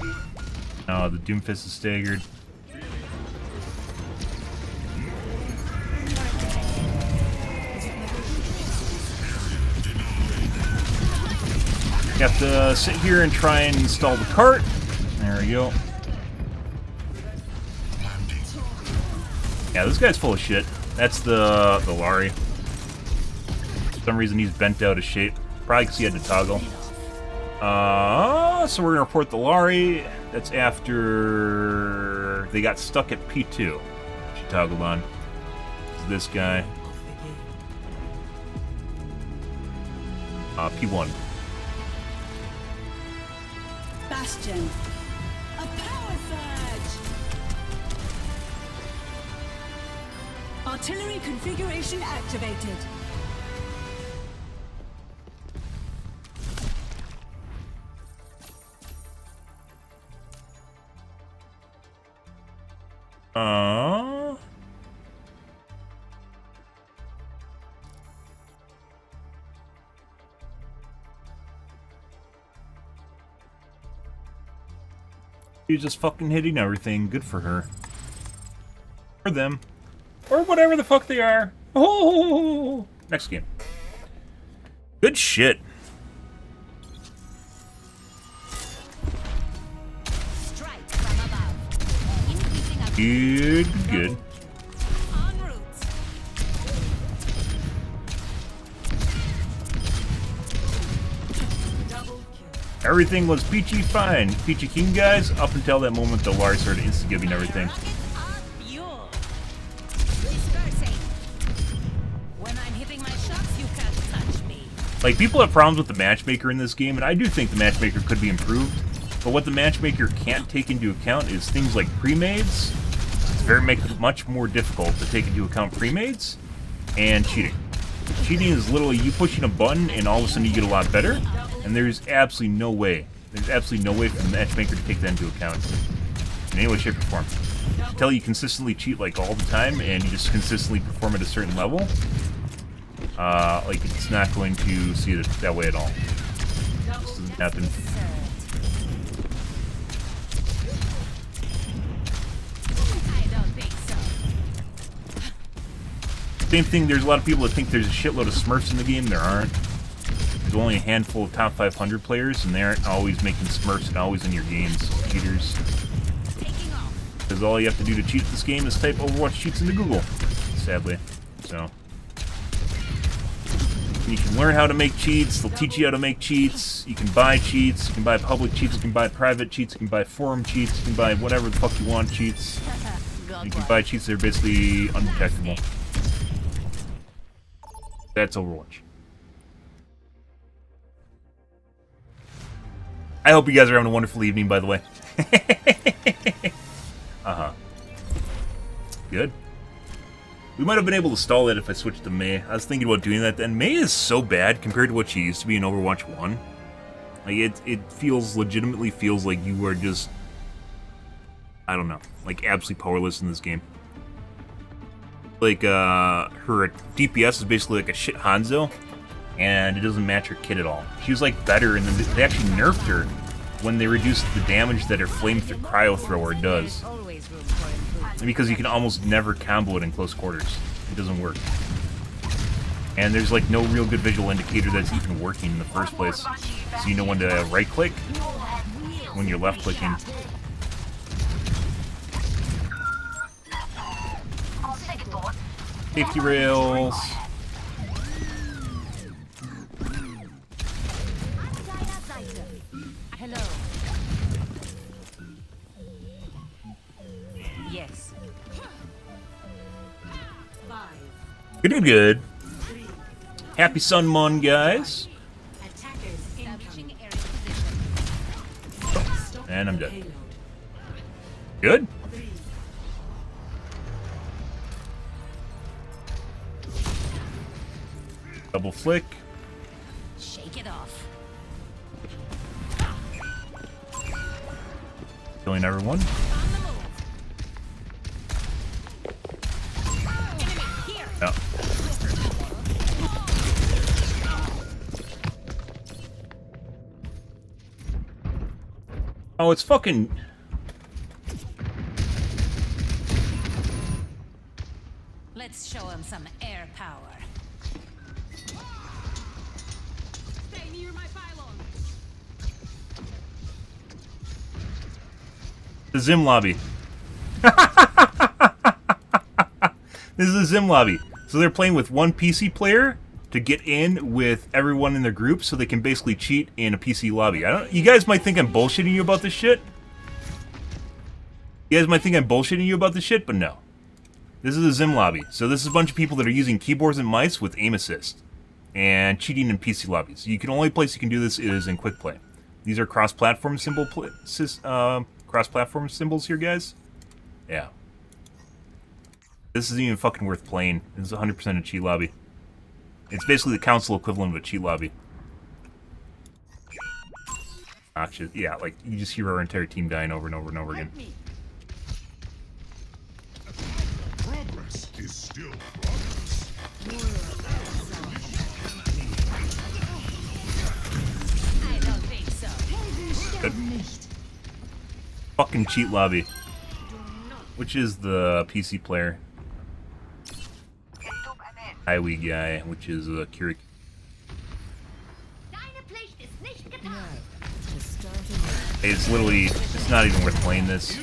you. Oh, the Doomfist is staggered. You have to sit here and try and install the cart. There we go. Yeah, this guy's full of shit. That's the Lari. For some reason he's bent out of shape. Probably because he had to toggle. So we're gonna report the Lari. That's after they got stuck at P2. She toggled on. It's this guy. P1. Bastion. A power surge. Artillery configuration activated. She's just fucking hitting everything. Good for her. Or them. Or whatever the fuck they are. Oh! Next game. Good shit. Strike from above. Increasing our Good. en route. Double kill. Everything was peachy fine. Peachy King, guys, up until that moment the Lari started insta-giving everything. Rockets are pure. Dispersing. When I'm hitting my shots, you can't touch me. Like, people have problems with the matchmaker in this game, and I do think the matchmaker could be improved. But what the matchmaker can't take into account is things like pre-mades. Makes it much more difficult to take into account pre-mades and cheating. Cheating is literally you pushing a button and all of a sudden you get a lot better, and there's absolutely no way. There's absolutely no way for the matchmaker to take that into account in any way, shape, or form. Until you consistently cheat like all the time and you just consistently perform at a certain level, like it's not going to see it that way at all. It just doesn't happen. I don't think so. Same thing, there's a lot of people that think there's a shitload of Smurfs in the game. There aren't. There's only a handful of top 500 players, and they aren't always making Smurfs and always in your games. Cheaters. Taking off. Because all you have to do to cheat this game is type Overwatch cheats into Google, sadly. So, you can learn how to make cheats. They'll teach you how to make cheats. You can buy cheats. You can buy public cheats. You can buy private cheats. You can buy forum cheats. You can buy whatever the fuck you want cheats. You can buy cheats that are basically undetectable. That's Overwatch. I hope you guys are having a wonderful evening, by the way. Good. We might have been able to stall it if I switched to Mei. I was thinking about doing that then. Mei is so bad compared to what she used to be in Overwatch 1. Like, it feels, legitimately feels like you are just, I don't know, like absolutely powerless in this game. Like, her DPS is basically like a shit Hanzo, and it doesn't match her kit at all. She was like better, and then they actually nerfed her when they reduced the damage that her cryo thrower does. Always room for improvement. Because you can almost never combo it in close quarters. It doesn't work. And there's like no real good visual indicator that's even working in the first place. So you know when to right click, when you're left clicking. Safety rails. Hello. Yes. Good, good. Happy Sun Mon, guys. And I'm dead. Good. Double flick. Shake it off. Killing everyone. No. Oh, it's fucking... Let's show him some air power. Stay near my pylon. The Zim lobby. This is a Zim lobby. So they're playing with one PC player to get in with everyone in their group so they can basically cheat in a PC lobby. You guys might think I'm bullshitting you about this shit. You guys might think I'm bullshitting you about this shit, but no. This is a Zim lobby. So this is a bunch of people that are using keyboards and mice with aim assist and cheating in PC lobbies. Only place you can do this is in quick play. These are cross-platform cross-platform symbols here, guys. Yeah. This isn't even fucking worth playing. This is 100% a cheat lobby. It's basically the console equivalent of a cheat lobby. Actually, yeah, like, you just hear our entire team dying over and over and over again. Progress is still progress. I don't think so. Good. Fucking cheat lobby. Which is the PC player? Highway guy, which is Keurig. It's literally, it's not even worth playing this.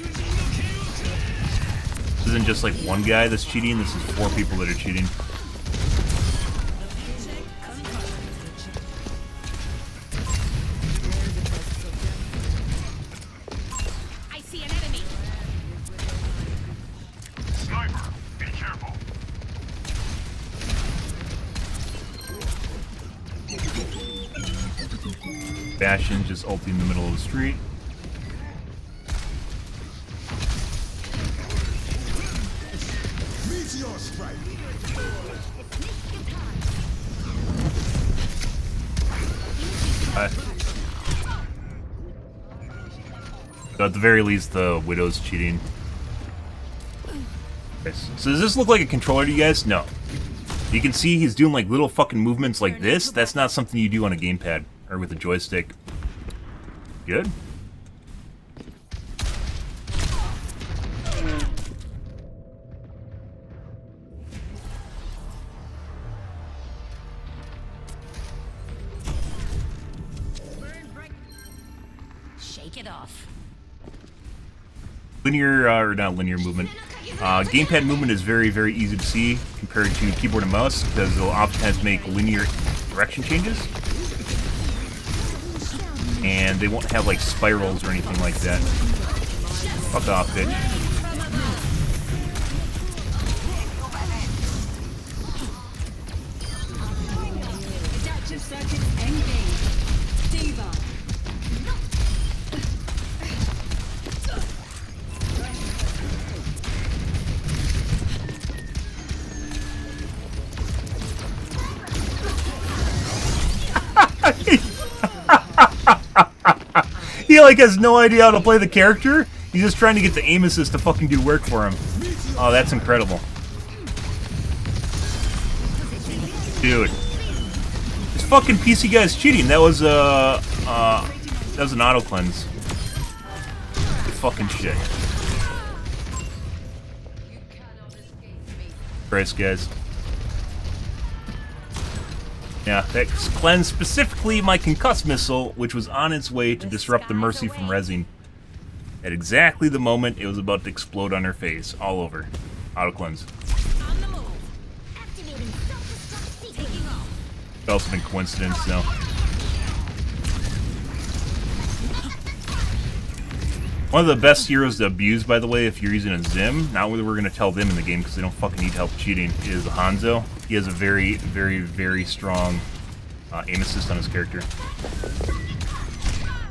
This isn't just like one guy that's cheating, this is 4 people that are cheating. I see an enemy. Sniper, be careful. Bastion just ulting in the middle of the street. Meteor strike. So at the very least, the Widow's cheating. Okay, so does this look like a controller to you guys? No. You can see he's doing like little fucking movements like this. That's not something you do on a gamepad or with a joystick. Good. Shake it off. Linear, or not linear movement. Gamepad movement is very, very easy to see compared to keyboard and mouse because they'll oftentimes make linear direction changes. And they won't have like spirals or anything like that. Fuck off, bitch. Adaptive circuits engaged. Diva. He like has no idea how to play the character. He's just trying to get the aim assist to fucking do work for him. Oh, that's incredible. Dude. This fucking PC guy's cheating. That was an auto cleanse. Good fucking shit. Christ, guys. Yeah, that cleansed specifically my concuss missile, which was on its way to disrupt the Mercy from rezzing. At exactly the moment it was about to explode on her face, all over. Auto cleanse. It's also been coincidence, though. One of the best heroes to abuse, by the way, if you're using a Zim, not whether we're going to tell them in the game because they don't fucking need help cheating, is Hanzo. He has a very, very, very strong aim assist on his character.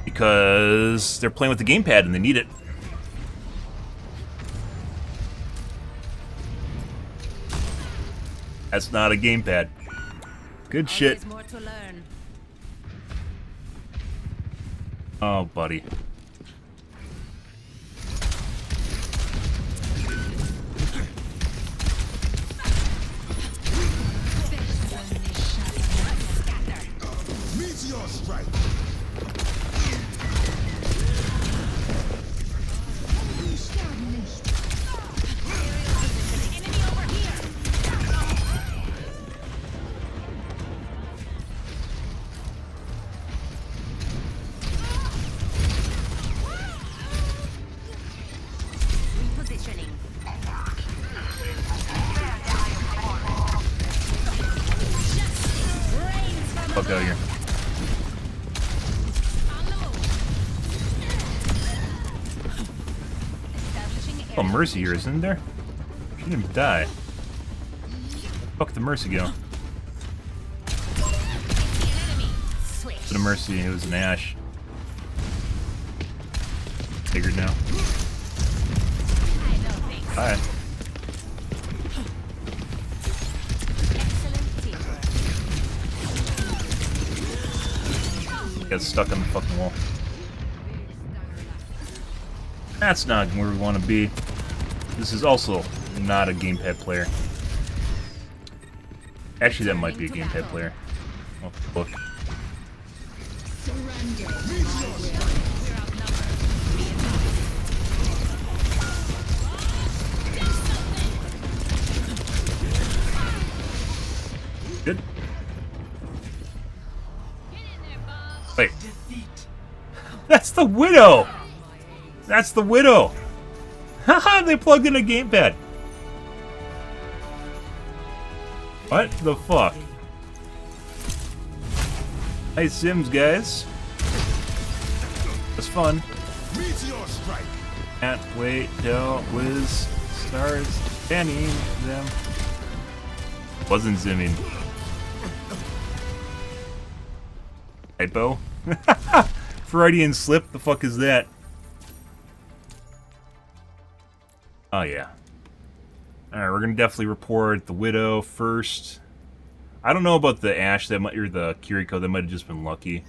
Because they're playing with the gamepad and they need it. That's not a gamepad. Good shit. More to learn. Oh, buddy. Meteor strike. Fuck out of here. Oh, Mercy here, isn't there? She didn't die. Fuck the Mercy go. To the Mercy, it was an Ash. Figured now. Alright. Got stuck on the fucking wall. That's not where we want to be. This is also not a gamepad player. Actually, that might be a gamepad player. Oh, look. Good. Wait. That's the Widow! That's the Widow! Haha, they plugged in a gamepad! What the fuck? Nice Sims, guys. That's fun. Meteor strike. Can't wait till Wiz starts banning them. Wasn't zimming. Typo? Freudian slip? The fuck is that? Oh yeah. Alright, we're gonna definitely report the Widow first. I don't know about the Ashe, that might, or the Kiriko, that might have just been lucky.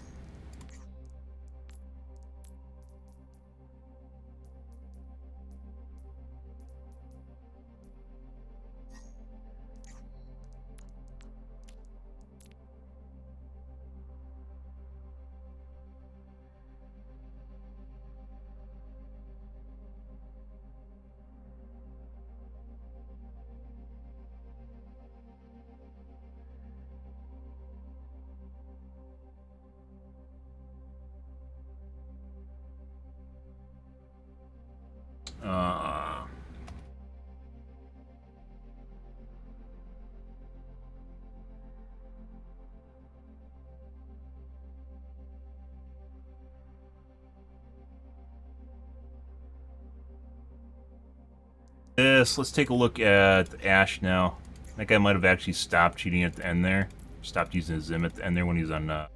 Let's take a look at Ashe now. That guy might have actually stopped cheating at the end there. Stopped using his Zim at the end there when he was on Ready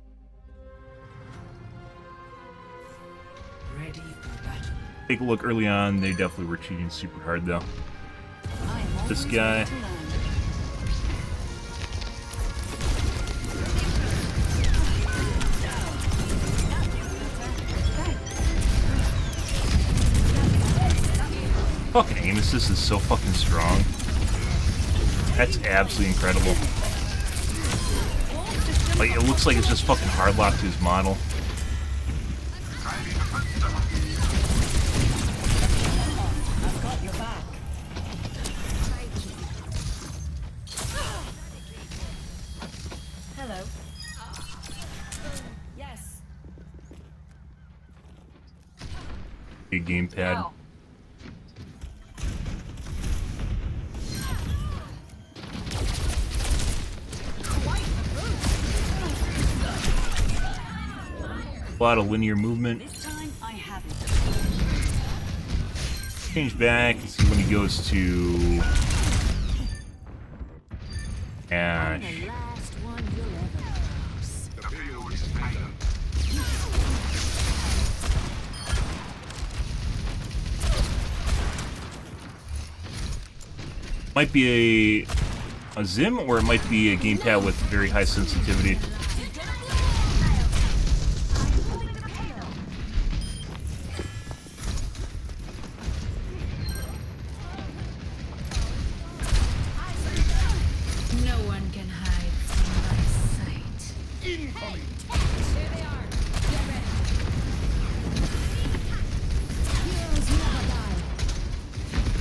for battle. Take a look early on, they definitely were cheating super hard though. This guy. Fucking aim assist is so fucking strong. That's absolutely incredible. Like, it looks like it's just fucking hard locked to his model. I've got your back. Hello. A gamepad. No. A lot of linear movement. This time I haven't. Change back and see when he goes to Ash. The last one you'll ever lose. The payload is ready. Might be a Zim, or it might be a gamepad with very high sensitivity. No one can hide from my sight. Incoming. There they are. Get ready. Heroes never die.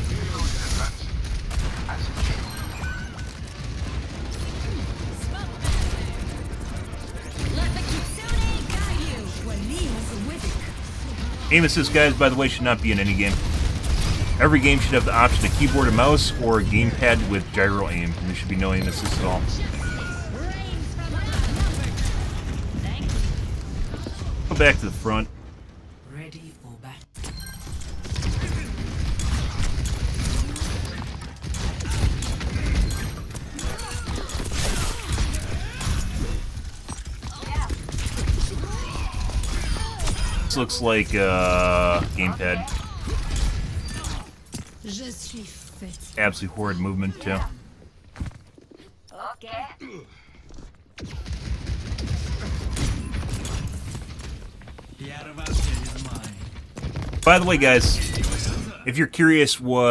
Payload advancing. As scheduled. Let the Kitsune guide you. When he has a whip. Aim assist, guys, by the way, should not be in any game. Every game should have the option of keyboard and mouse or a gamepad with gyro aim. And there should be no aim assist at all. Go back to the front. Ready for battle. This looks like gamepad. Je suis faite. Absolutely horrid movement, too. Okay. By the way, guys, if you're curious what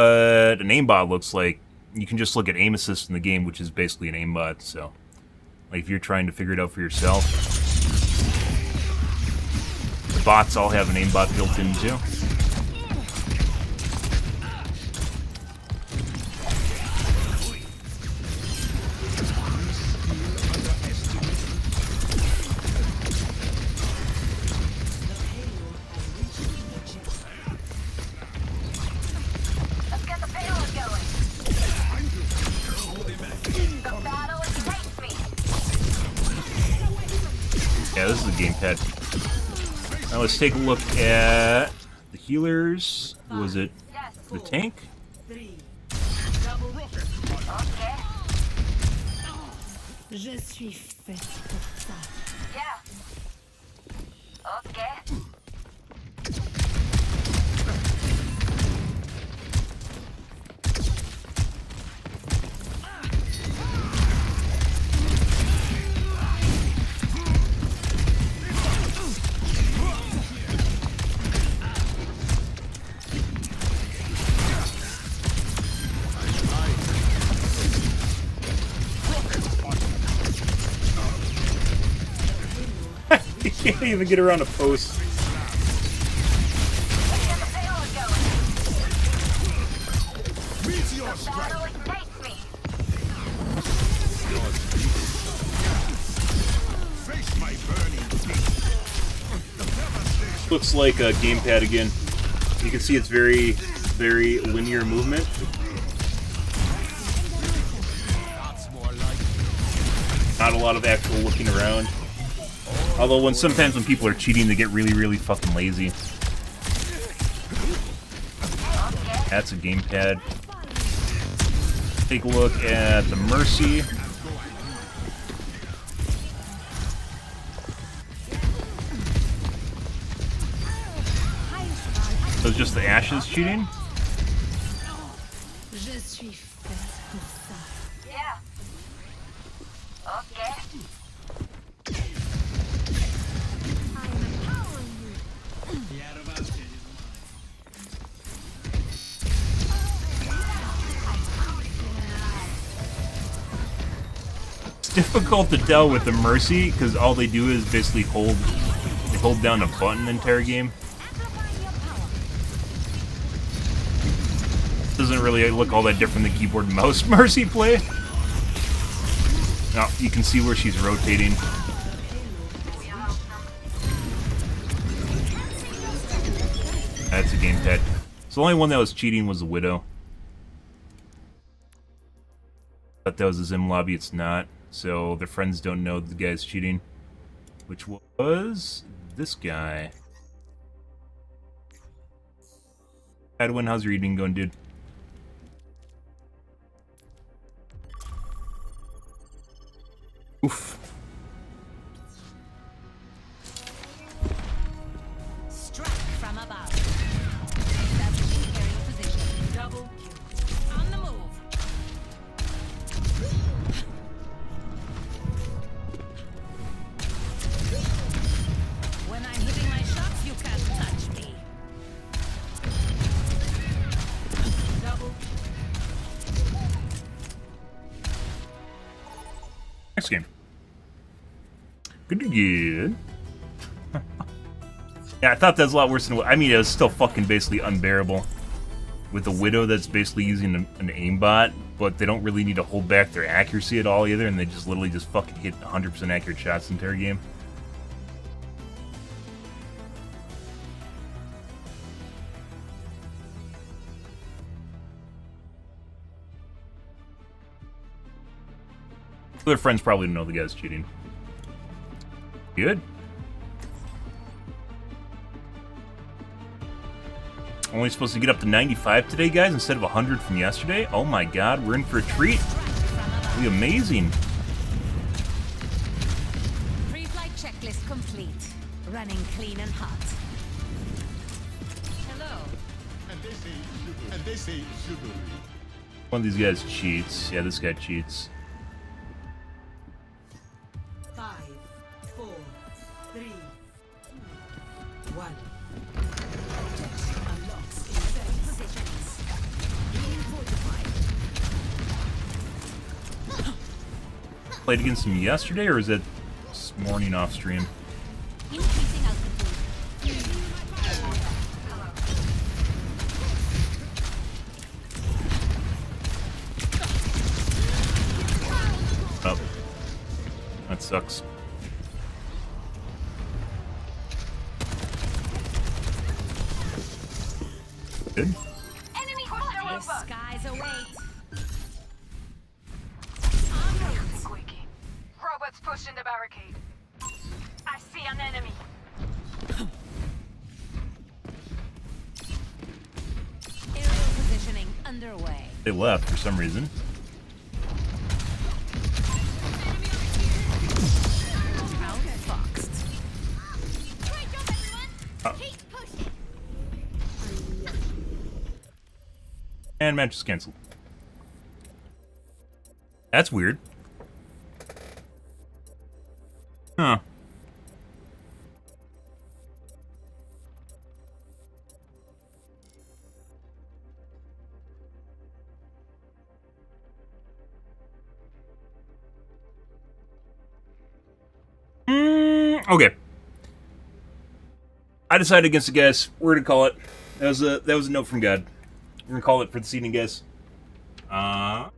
an aimbot looks like, you can just look at aim assist in the game, which is basically an aimbot. So, like, if you're trying to figure it out for yourself, the bots all have an aimbot built in too. Let's get the payload going. The battle excites me. Yeah, this is a gamepad. Now let's take a look at the healers. Who was it? Yes. The tank? 3. Okay. Je suis faite pour ça. Yeah. Okay. You can't even get around a post. Let's get the payload going. Meteor The strike. battle excites me. Face my burning beast. Looks like a gamepad again. You can see it's very, very linear movement. That's more like Not a lot of actual looking around. Although sometimes when people are cheating, they get really, really fucking lazy. That's a gamepad. Take a look at the Mercy. So it's just the Ashes cheating? Je suis faite pour ça. Yeah. Okay. It's difficult to tell with the Mercy because all they do is basically hold down a button the entire game. Doesn't really look all that different than keyboard and mouse Mercy play. Now you can see where she's rotating. That's a gamepad. So the only one that was cheating was the Widow. Thought that was a Zim lobby. It's not. So their friends don't know the guy's cheating. Which was this guy. Edwin, how's your evening going, dude? Oof. Strike from above. Establishing aerial position. Double kill. On the move. When I'm hitting my shots, you can't touch me. Double. Next game. Good to good. Yeah, I thought that was a lot worse than what... I mean, it was still fucking basically unbearable. With a Widow that's basically using an aimbot, but they don't really need to hold back their accuracy at all either, and they just literally just fucking hit 100% accurate shots the entire game. Their friends probably don't know the guy's cheating. Good. Only supposed to get up to 95 today, guys, instead of 100 from yesterday. Oh my god, we're in for a treat. It'll be amazing. Pre-flight checklist complete. Running clean and hot. Hello. And they say Zulu. One of these guys cheats. Yeah, this guy cheats. 5, 4, 3, 2, 1. Unlocks in 30 seconds. Being fortified. Played against him yesterday, or is it this morning off stream? Increasing altitude. Oh. That sucks. Good. Enemy holster The over. skies await. Squeaky. Robots pushing the barricade. I see an enemy. Aerial positioning underway. They left for some reason. Outfoxed. Oh. And match is canceled. That's weird. Huh. Okay. I decided against the guys. We're gonna call it. That was a note from God. We're gonna call it for this evening, guys. Tomorrow?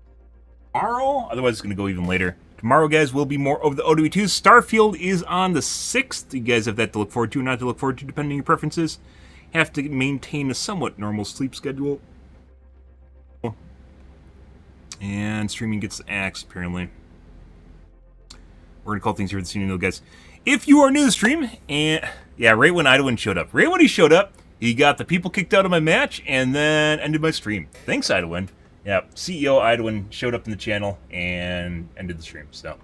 Otherwise, it's gonna go even later. Tomorrow, guys, will be more over the OW2. Starfield is on the 6th. You guys have that to look forward to, not to look forward to, depending on your preferences. Have to maintain a somewhat normal sleep schedule. And streaming gets axed, apparently. We're gonna call things here this evening, though, guys. If you are new to the stream, and yeah, right when Idwin showed up. Right when he showed up, he got the people kicked out of my match and then ended my stream. Thanks, Idwin. Yeah, CEO Idwin showed up in the channel and ended the stream. So,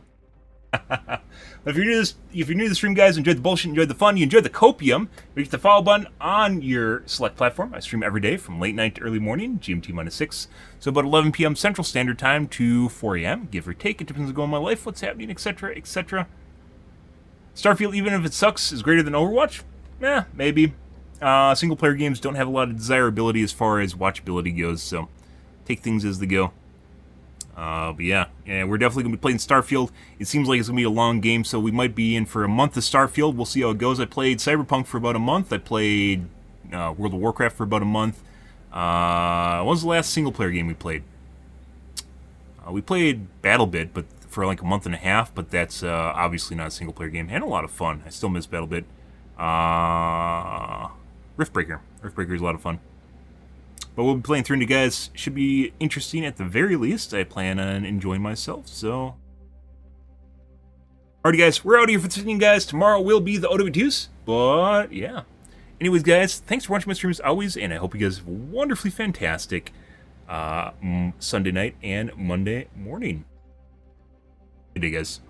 if you're new to the stream, guys, enjoyed the bullshit, enjoyed the fun, you enjoyed the copium, hit the follow button on your select platform. I stream every day from late night to early morning, GMT -6, so about 11 p.m. Central Standard Time to 4 a.m. Give or take, it depends on going my life, what's happening, etc., etc. Starfield, even if it sucks, is greater than Overwatch? Maybe. Single-player games don't have a lot of desirability as far as watchability goes, so take things as they go. But yeah, we're definitely going to be playing Starfield. It seems like it's going to be a long game, so we might be in for a month of Starfield. We'll see how it goes. I played Cyberpunk for about a month. I played World of Warcraft for about a month. What was the last single-player game we played? We played BattleBit, but for like a month and a half, but that's obviously not a single-player game. Had a lot of fun. I still miss BattleBit. Riftbreaker. Earthbreaker is a lot of fun. But we'll be playing through, and you guys should be interesting at the very least. I plan on enjoying myself, so... Alrighty, guys, we're out of here for this evening, guys. Tomorrow will be the OW2s, but yeah. Anyways, guys, thanks for watching my stream as always, and I hope you guys have a wonderfully fantastic Sunday night and Monday morning. Good day, guys.